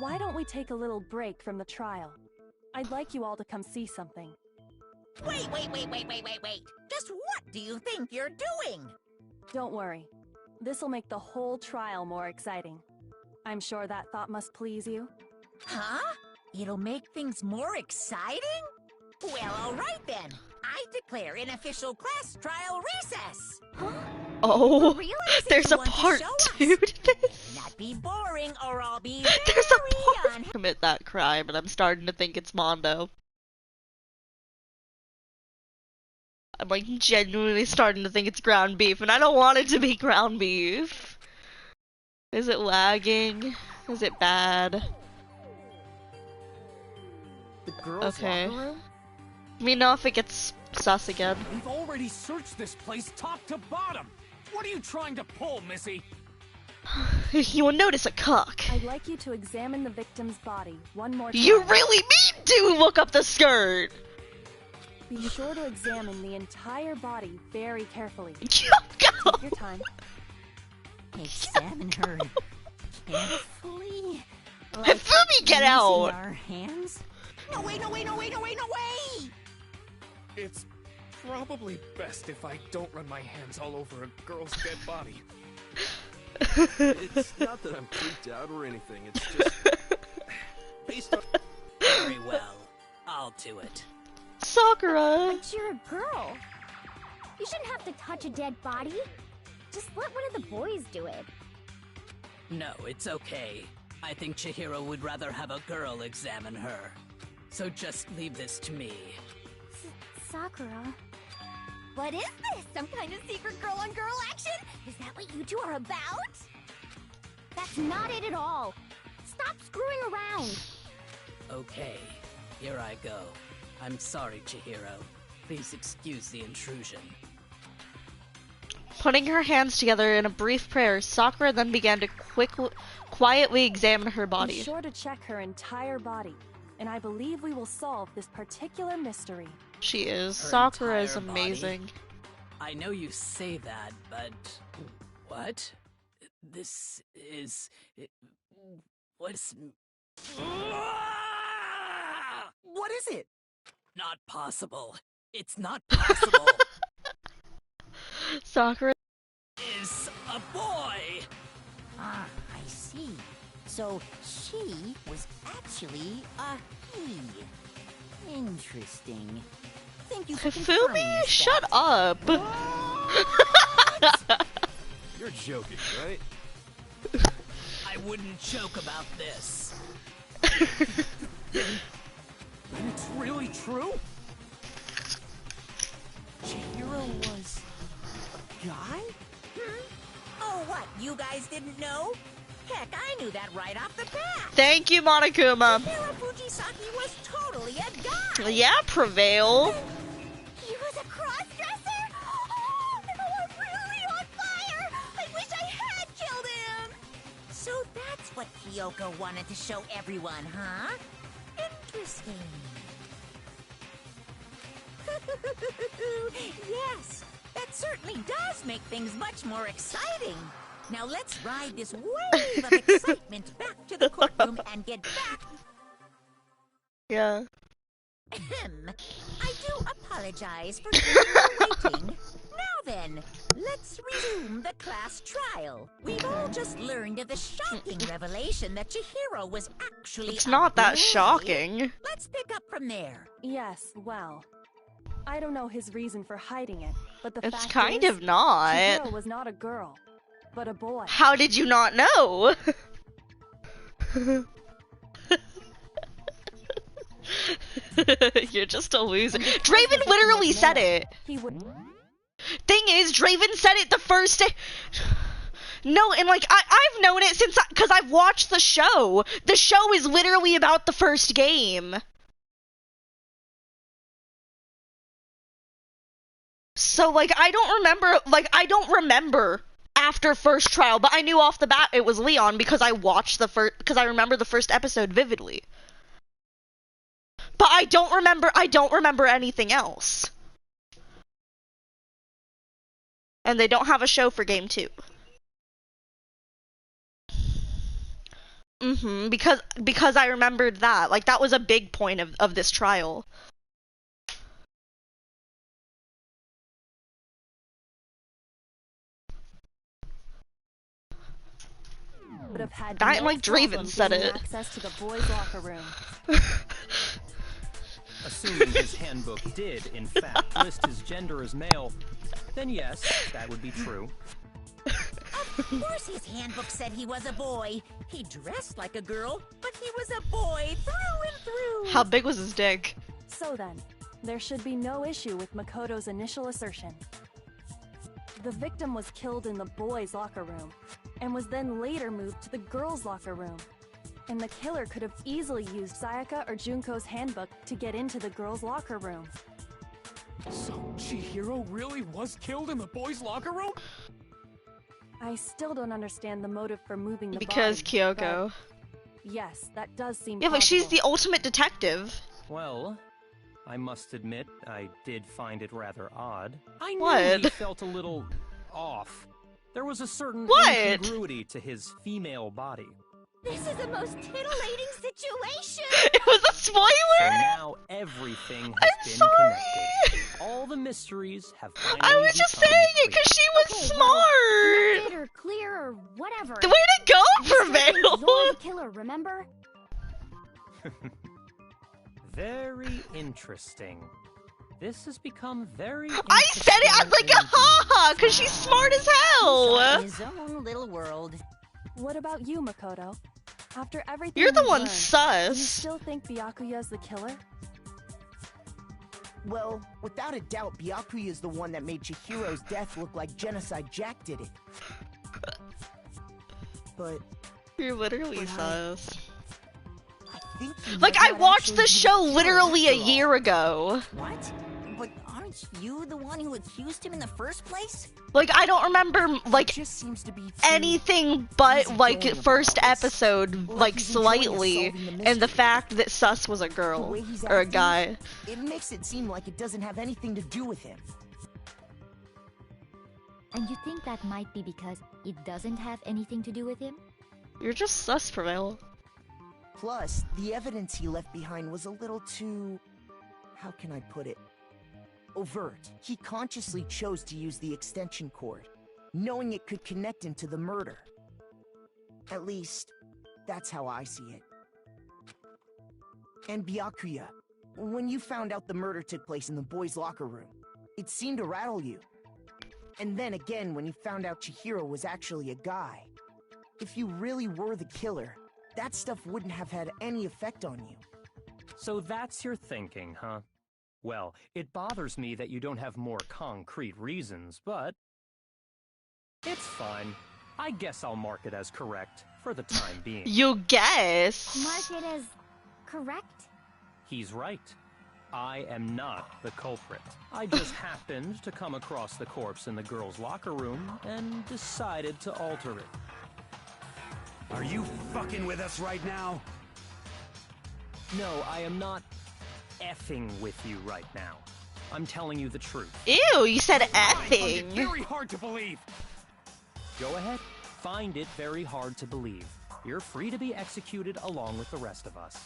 why don't we take a little break from the trial? I'd like you all to come see something. Wait. Just what do you think you're doing? Don't worry. This'll make the whole trial more exciting. I'm sure that thought must please you. Huh? It'll make things more exciting? Well, all right then. I declare an official class trial recess. Huh? Oh, For real? there's a part 2 to this. Not be boring, or I'll be There's a part commit that crime, and I'm starting to think it's Mondo. I'm like genuinely starting to think it's ground beef, and I don't want it to be ground beef. Is it lagging? Is it bad? The girls' Okay. locker room? Let me know if it gets sus again. We've already searched this place top to bottom. What are you trying to pull, Missy? You will notice a cock. I'd like you to examine the victim's body one more time. You really need to look up the skirt. Be sure to examine the entire body very carefully. Go. Take your time. Examine her carefully. Fumi, get out! Using our hands? No way! It's probably best if I don't run my hands all over a girl's dead body. It's not that I'm freaked out or anything, it's just... based on... Very well. I'll do it. Sakura! But you're a girl. You shouldn't have to touch a dead body. Just let one of the boys do it. No, it's okay. I think Chihiro would rather have a girl examine her. So just leave this to me. Sakura. What is this? Some kind of secret girl-on-girl action? Is that what you two are about? That's not it at all. Stop screwing around. Okay, here I go. I'm sorry, Chihiro. Please excuse the intrusion. Putting her hands together in a brief prayer, Sakura then began to quietly examine her Be body. sure to check her entire body, and I believe we will solve this particular mystery. She is. Her Sakura is entire body? amazing. I know you say that, but... What? This is... What's... What is it? Not possible. It's not possible. Sakura Is a boy. Ah, I see. So she was actually a he. Interesting. Thank you for confirming Fumi, this shut fact. up. You're joking, right? I wouldn't joke about this. And it's really true? Chihiro was a guy? Oh, what? You guys didn't know? Heck, I knew that right off the bat. Thank you, Monokuma. Chihiro Fujisaki was totally a guy. Yeah, Prevail. He was a cross-dresser? Oh, I'm really on fire! I wish I had killed him! So that's what Kyoko wanted to show everyone, huh? Interesting. Yes, that certainly does make things much more exciting. Now let's ride this wave of excitement back to the courtroom and get back. Yeah. Ahem. I do apologize for keeping you waiting. Now then, let's resume the class trial. We've all just learned of the shocking revelation that Chihiro was actually It's a not that boy. shocking. Let's pick up from there. Yes, well, I don't know his reason for hiding it, but the It's fact kind is, of not. Chihiro was not a girl, but a boy. How did you not know? You're just a loser. Draven literally said it. He would. Thing is, Draven said it the first day. No, and like I've known it since because I've watched the show. The show is literally about the first game. So like I don't remember after first trial, but I knew off the bat it was Leon because I watched because I remember the first episode vividly. But I don't remember anything else. And they don't have a show for game 2. Because I remembered that. Like that was a big point of this trial. Would have had Not no like Draven problem said getting it. access to the boys' locker room. Assuming his handbook did, in fact, list his gender as male, then yes, that would be true. Of course his handbook said he was a boy. He dressed like a girl, but he was a boy through and through. How big was his dick? So then, there should be no issue with Makoto's initial assertion. The victim was killed in the boys' locker room, and was then later moved to the girls' locker room. And the killer could have easily used Sayaka or Junko's handbook to get into the girls' locker room. So Chihiro really was killed in the boys' locker room? I still don't understand the motive for moving the Because body, Kyoko. but yes, that does seem Yeah, but she's possible. the ultimate detective. Well, I must admit, I did find it rather odd. I knew What? he felt a little off. There was a certain What? incongruity to his female body. This is the most titillating situation! It was a spoiler? So now everything has been connected. All the mysteries have finally I was just become saying it because clear. she was smart. Connected or clear or whatever. The way to go, You still think Prevail. You're the killer, remember? Very interesting. This has become very I said it as like a ha-ha because she's smart as hell. His own little world. What about you, Makoto? After everything You're the you've one learned, sus. do you still think Byakuya's the killer? Well, without a doubt, Byakuya is the one that made Chihiro's death look like Genocide Jack did it. But... You're literally sus. Like, I watched the show literally a year ago. What? But aren't you the one who accused him in the first place? Like, I don't remember, like, anything but, like, first episode, like, slightly, and the fact that Sus was a girl, or a guy. It makes it seem like it doesn't have anything to do with him. And you think that might be because it doesn't have anything to do with him? You're just sus, Prevail. Plus, the evidence he left behind was a little too... how can I put it? Overt. He consciously chose to use the extension cord, knowing it could connect him to the murder. At least, that's how I see it. And Byakuya, when you found out the murder took place in the boys' locker room, it seemed to rattle you. And then again, when you found out Chihiro was actually a guy. If you really were the killer, that stuff wouldn't have had any effect on you. So that's your thinking, huh? Well, it bothers me that you don't have more concrete reasons, but... it's fine. I guess I'll mark it as correct, for the time being. You guess? Mark it as correct? He's right. I am not the culprit. I just happened to come across the corpse in the girls' locker room and decided to alter it. Are you fucking with us right now? No, I am not effing with you right now. I'm telling you the truth. Ew, you said I find effing. it very hard to believe. Go ahead. Find it very hard to believe. You're free to be executed along with the rest of us.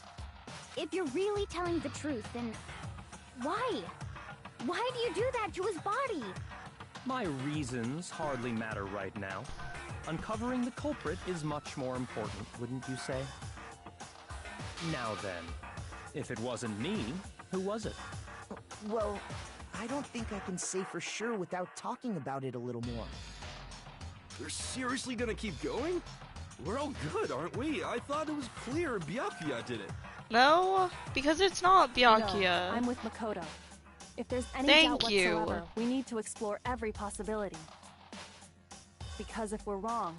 If you're really telling the truth, then why? Why do you do that to his body? My reasons hardly matter right now. Uncovering the culprit is much more important, wouldn't you say? Now then, if it wasn't me, who was it? Well, I don't think I can say for sure without talking about it a little more. They're seriously gonna keep going? We're all good, aren't we? I thought it was clear Byakuya did it. No, because it's not Byakuya. No, I'm with Makoto. If there's any Thank doubt you. whatsoever, we need to explore every possibility. Because if we're wrong,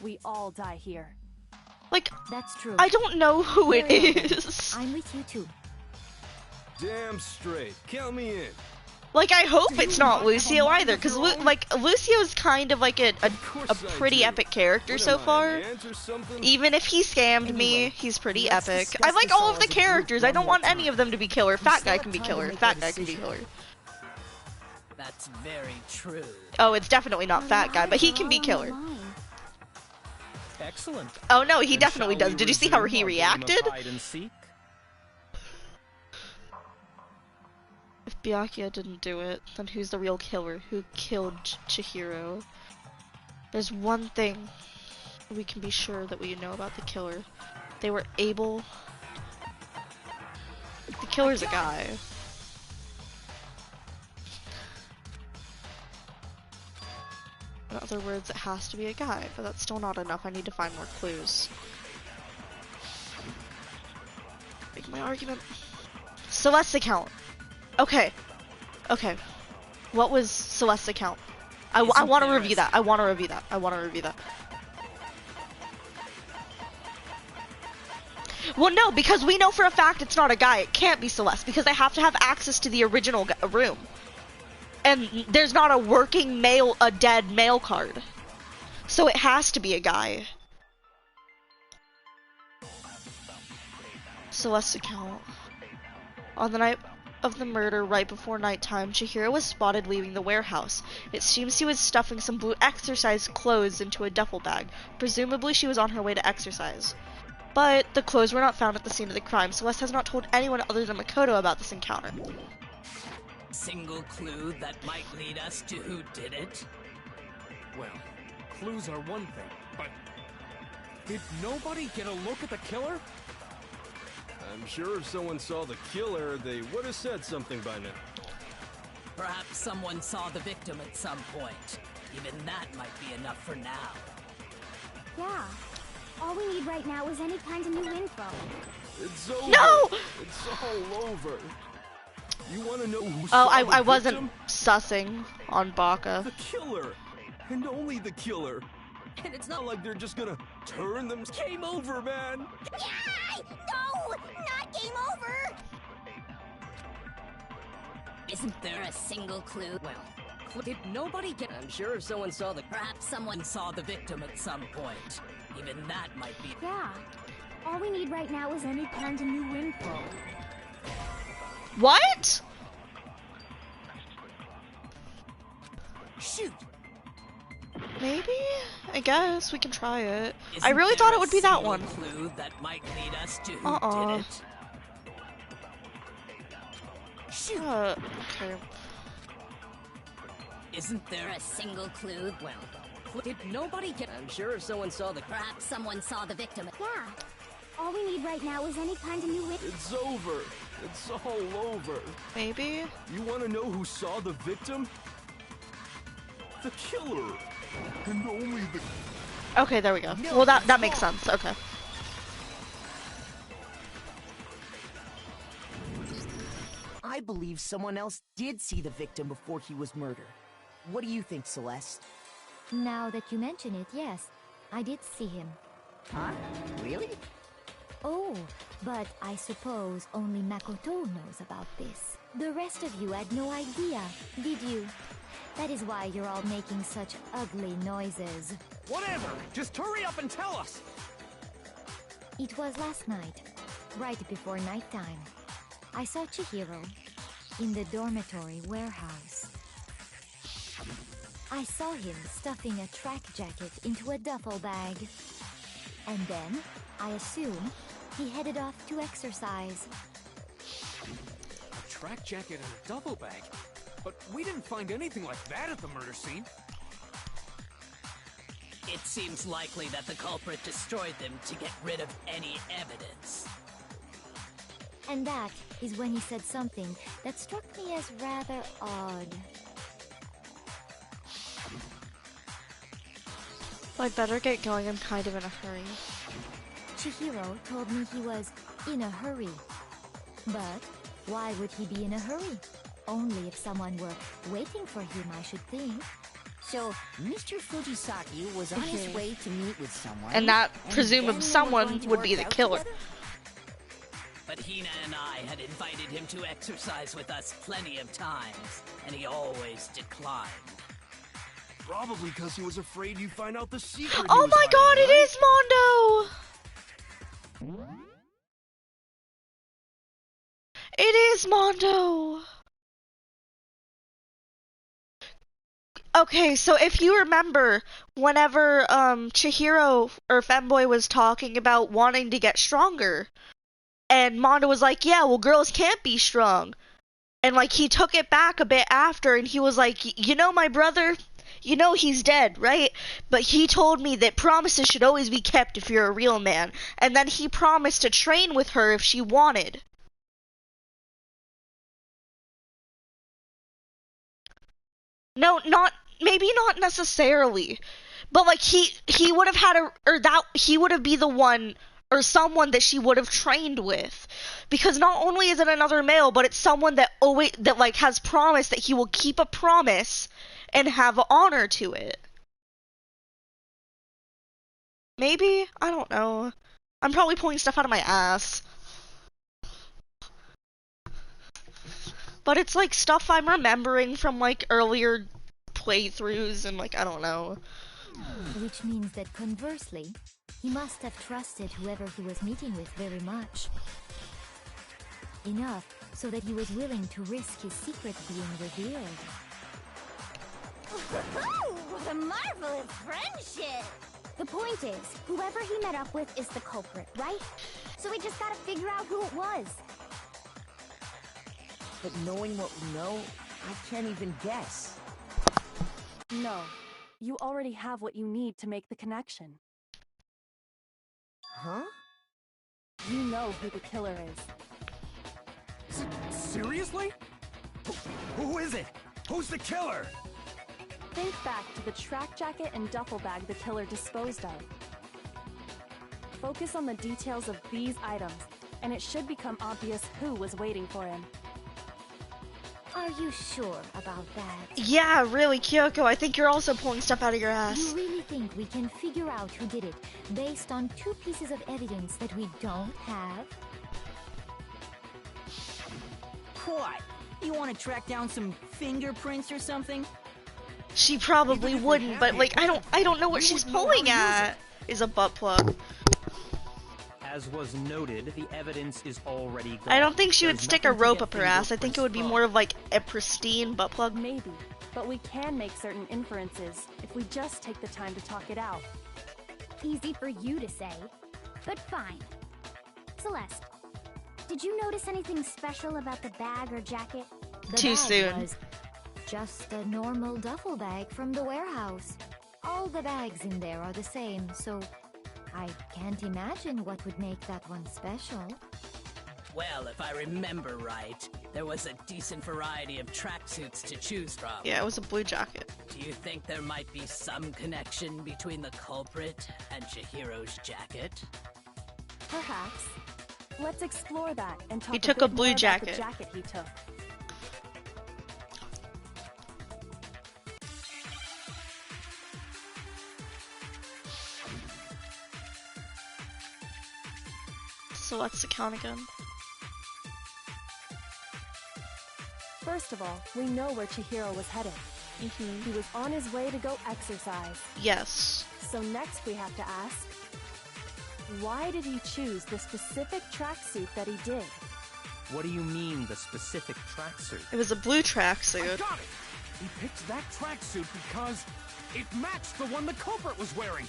we all die here. Like, that's true. I don't know who it is. I'm with you too. Damn straight. Count me in. Like, I hope it's not Lucio either, because Lucio's kind of like a pretty epic character so far. Even if he scammed me, he's pretty epic. I like all of the characters. I don't want any of them to be killer. Fat guy can be killer. Fat guy can be killer. That's very true. Oh, it's definitely not Fat Guy, but he can be killer. Excellent. Oh no, he definitely does. Did you see how he reacted? If Byakuya didn't do it, then who's the real killer? Who killed Chihiro? There's one thing we can be sure that we know about the killer. They were able... The killer's a guy. In other words, it has to be a guy, but that's still not enough. I need to find more clues. Make my argument. Celeste's account. Okay. Okay. What was Celeste's account? I want to review that. I want to review that. I want to review that. Well, no, because we know for a fact it's not a guy. It can't be Celeste, because I have to have access to the original room. And there's not a working male, a dead male card. So it has to be a guy. Celeste's account. On the night of the murder, right before nighttime, Chihiro was spotted leaving the warehouse. It seems he was stuffing some blue exercise clothes into a duffel bag. Presumably she was on her way to exercise. But the clothes were not found at the scene of the crime. Celeste has not told anyone other than Makoto about this encounter. Single clue that might lead us to who did it? Well, clues are one thing, but did nobody get a look at the killer? I'm sure if someone saw the killer, they would have said something by now. Perhaps someone saw the victim at some point. Even that might be enough for now. Yeah. All we need right now is any kind of new info. It's over. No! It's all over. You want to know who Oh, saw the I wasn't victim? sussing on Baka. The killer, and only the killer. And it's not like they're just gonna turn them. Game over, man. Yeah! No! Not game over! Isn't there a single clue? Well, did nobody get... I'm sure if someone saw the... Perhaps someone saw the victim at some point. Even that might be... Yeah. All we need right now is any kind of new info. What? Shoot! Maybe? I guess we can try it. I Isn't really there thought a it would be that single one. clue that might lead us to who did it? Shoot! Okay. Isn't there a single clue? Well, did nobody get... I'm sure if someone saw the... Perhaps someone saw the victim. Yeah. All we need right now is any kind of new info. It's over. It's all over. Maybe? You want to know who saw the victim? The killer. And only the... Okay, there we go. Well, that makes sense. Okay. I believe someone else did see the victim before he was murdered. What do you think, Celeste? Now that you mention it, yes, I did see him. Huh? Really? Oh, but I suppose only Makoto knows about this. The rest of you had no idea, did you? That is why you're all making such ugly noises. Whatever! Just hurry up and tell us! It was last night, right before nighttime. I saw Chihiro in the dormitory warehouse. I saw him stuffing a track jacket into a duffel bag. And then, I assume, he headed off to exercise. A track jacket and a duffel bag? But we didn't find anything like that at the murder scene. It seems likely that the culprit destroyed them to get rid of any evidence. And that is when he said something that struck me as rather odd. Well, I'd better get going. I'm kind of in a hurry. Chihiro told me he was in a hurry. But why would he be in a hurry? Only if someone were waiting for him, I should think. So, Mr. Fujisaki was on his way to meet with someone. And that then presumed they were someone going to would be work the out killer. together? But Hina and I had invited him to exercise with us plenty of times, and he always declined. Probably because he was afraid you'd find out the secret. Oh my god, it is Mondo! It is Mondo! Okay, so if you remember, whenever Chihiro or Femboy was talking about wanting to get stronger, and Mondo was like, yeah, well, girls can't be strong. And like he took it back a bit after, and he was like, you know, my brother, you know he's dead, right? But he told me that promises should always be kept if you're a real man. And then he promised to train with her if she wanted. No, maybe not necessarily. But like he would have had he would have be the one or someone that she would have trained with. Because not only is it another male, but it's someone that like has promised that he will keep a promise and have honor to it. Maybe? I don't know. I'm probably pulling stuff out of my ass. But it's like stuff I'm remembering from like earlier playthroughs and like, I don't know. Which means that conversely, he must have trusted whoever he was meeting with very much. Enough so that he was willing to risk his secret being revealed. What a marvelous friendship! The point is, whoever he met up with is the culprit, right? So we just gotta figure out who it was. But knowing what we know, I can't even guess. No. You already have what you need to make the connection. Huh? You know who the killer is. Seriously? Who is it? Who's the killer? Think back to the track jacket and duffel bag the killer disposed of. Focus on the details of these items, and it should become obvious who was waiting for him. Are you sure about that? Yeah, really, Kyoko. I think you're also pulling stuff out of your ass. You really think we can figure out who did it based on 2 pieces of evidence that we don't have? What? You want to track down some fingerprints or something? She probably wouldn't, but like I don't know what she's pulling at. Is a butt plug. As was noted, the evidence is already gone. I don't think she would There's stick a nothing to rope get up her ass. I think it would be more of like a pristine butt plug. Maybe, but we can make certain inferences if we just take the time to talk it out. Easy for you to say, but fine. Celeste, did you notice anything special about the bag or jacket? The Too bag soon. Was just a normal duffel bag from the warehouse. All the bags in there are the same, so I can't imagine what would make that one special. Well, if I remember right, there was a decent variety of tracksuits to choose from. Yeah, it was a blue jacket. Do you think there might be some connection between the culprit and Chihiro's jacket? Perhaps. Let's explore that and talk He took a bit blue more about jacket. the jacket he took. So what's the count again? First of all, we know where Chihiro was headed. He was on his way to go exercise. Yes. So next we have to ask, why did he choose the specific tracksuit that he did? What do you mean, the specific tracksuit? It was a blue I tracksuit. got it! He picked that tracksuit because it matched the one the culprit was wearing.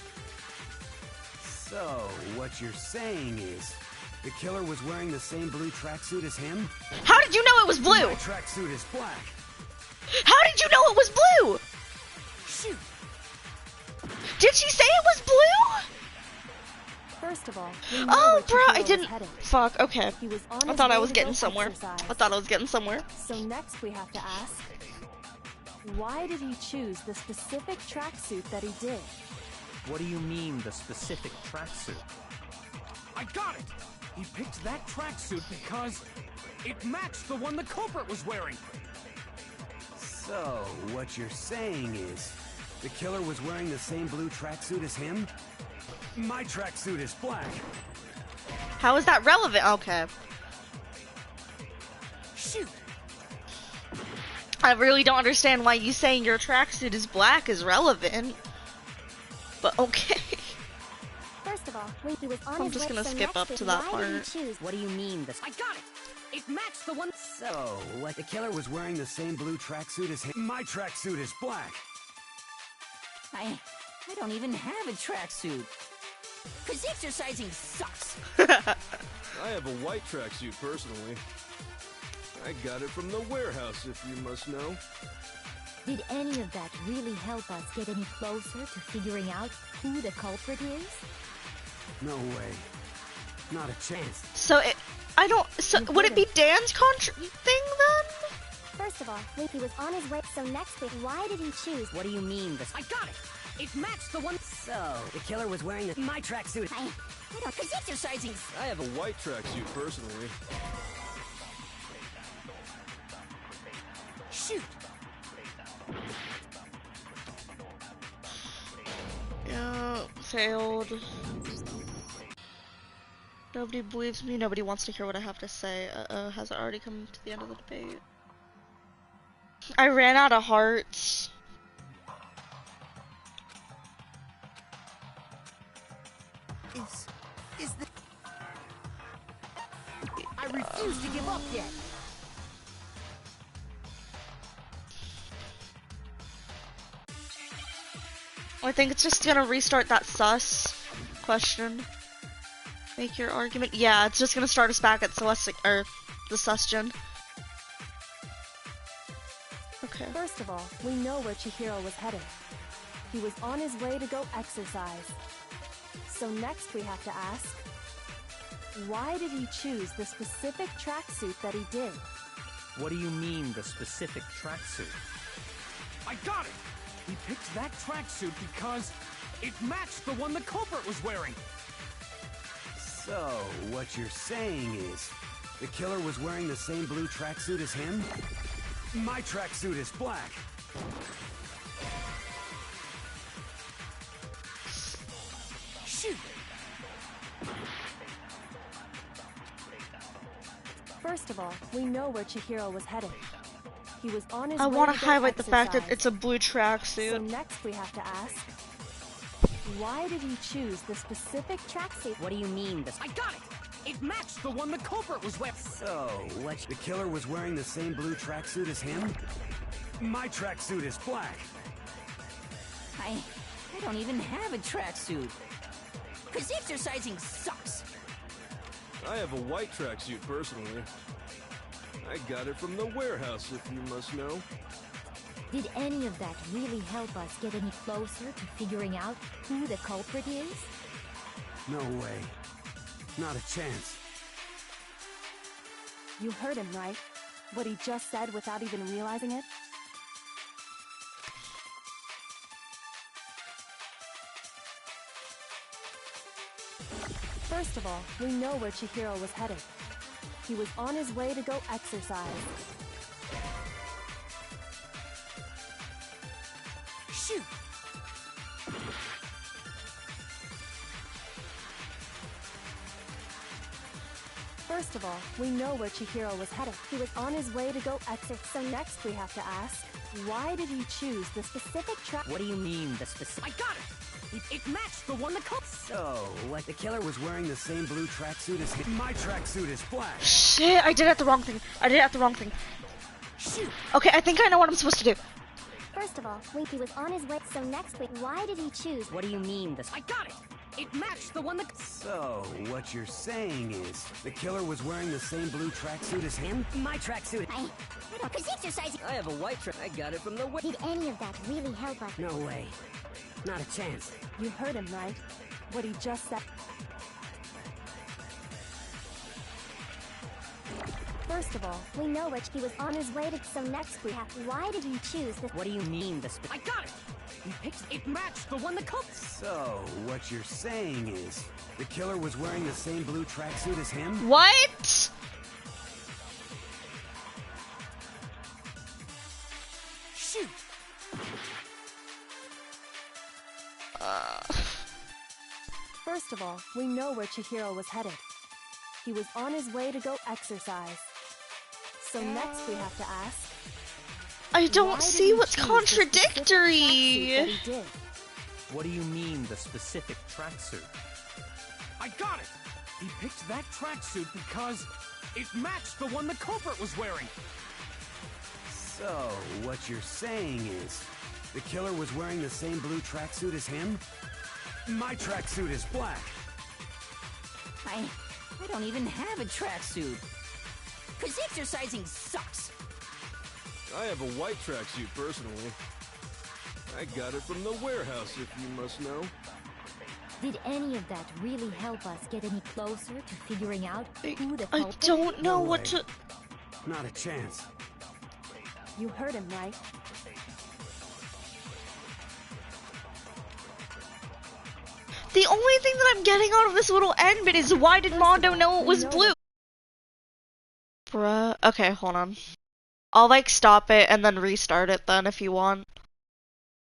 So, what you're saying is, the killer was wearing the same blue tracksuit as him? How did you know it was blue? My tracksuit is black. How did you know it was blue? Shoot! Did she say it was blue? First of all, we know Oh, where bro, Chihiro I was didn't. headed. Fuck. Okay. He was on I his thought I way was to getting go somewhere. exercise. I thought I was getting somewhere. So next we have to ask, why did he choose the specific tracksuit that he did? What do you mean, the specific tracksuit? I got it! He picked that tracksuit because it matched the one the culprit was wearing. So, what you're saying is, the killer was wearing the same blue tracksuit as him? My tracksuit is black. How is that relevant? Okay. Shoot! I really don't understand why you saying your tracksuit is black is relevant. But okay. First of all, when he was on I'm his just way, gonna so skip next up is to that why did he part. choose? What do you mean, this? I got it! It matched the one... So, what? The killer was wearing the same blue tracksuit as him? My tracksuit is black. I don't even have a tracksuit. Cause exercising sucks. I have a white tracksuit personally. I got it from the warehouse, if you must know. Did any of that really help us get any closer to figuring out who the culprit is? No way. Not a chance. So I don't. So would it be Dan's thing then? First of all, when he was on his way, so next week, why did he choose? What do you mean, this? I got it! It matched the one... So, the killer was wearing my tracksuit. I don't... Cause exercising... I have a white tracksuit personally. Shoot! Yeah, failed. Nobody believes me. Nobody wants to hear what I have to say. Has it already come to the end of the debate? I ran out of hearts. Is the... I refuse to give up yet. I think it's just gonna restart that sus question. Make your argument. Yeah, it's just gonna start us back at Celeste or the susgen. Okay. First of all, we know where Chihiro was headed. He was on his way to go exercise. So next we have to ask, why did he choose the specific tracksuit that he did? What do you mean, the specific tracksuit? I got it! He picked that tracksuit because it matched the one the culprit was wearing. So, what you're saying is, the killer was wearing the same blue tracksuit as him? My tracksuit is black. Shoot! First of all, we know where Chihiro was headed. He was on his I way want to to go highlight the fact that exercise. it's a blue So tracksuit. next we have to ask, why did he choose the specific tracksuit? What do you mean, this? I got it! It matched the one the culprit was wearing. So, what? The killer was wearing the same blue tracksuit as him? My tracksuit is black. I don't even have a tracksuit. Cause exercising sucks. I have a white tracksuit personally. I got it from the warehouse, if you must know. Did any of that really help us get any closer to figuring out who the culprit is? No way. Not a chance. You heard him, right? What he just said without even realizing it? First of all, we know where Chihiro was headed. He was on his way to go exercise. Shoot! First of all, we know where Chihiro was headed. He was on his way to go exit. So next we have to ask, why did he choose the specific track? What do you mean, the specific? I got it! It matched the one the culprit. So, what? The killer was wearing the same blue tracksuit as him? My tracksuit is black. Shit, I did it the wrong thing. I did it the wrong thing. Shoot! Okay, I think I know what I'm supposed to do. First of all, he was on his way, so next week, why did he choose? What do you mean, this? I got it! It matched the one the... So, what you're saying is, the killer was wearing the same blue tracksuit as him? My tracksuit. I don't, cause exercising. I have a white track. I got it from the... Did any of that really help us? No way. Not a chance. You heard him, right? What he just said. First of all, We know which he was on his way to, so next we have, why did he choose the... What do you mean, the... I got it! It matched the one the culprit. So, what you're saying is, the killer was wearing the same blue tracksuit as him? What? Shoot! First of all, we know where Chihiro was headed. He was on his way to go exercise. So next we have to ask, I why don't did see he what's choose the specific tracksuit contradictory. that he did? What do you mean, the specific tracksuit? I got it! He picked that tracksuit because it matched the one the culprit was wearing. So, what you're saying is, the killer was wearing the same blue tracksuit as him? My tracksuit is black. I don't even have a tracksuit. Cause exercising sucks. I have a white tracksuit personally. I got it from the warehouse, if you must know. Did any of that really help us get any closer to figuring out who the I culprit don't know No what way. to... Not a chance. You heard him, right? The only thing that I'm getting out of this little end bit is why did Mondo know it was blue? Bruh. Okay, hold on. I'll like stop it and then restart it then if you want.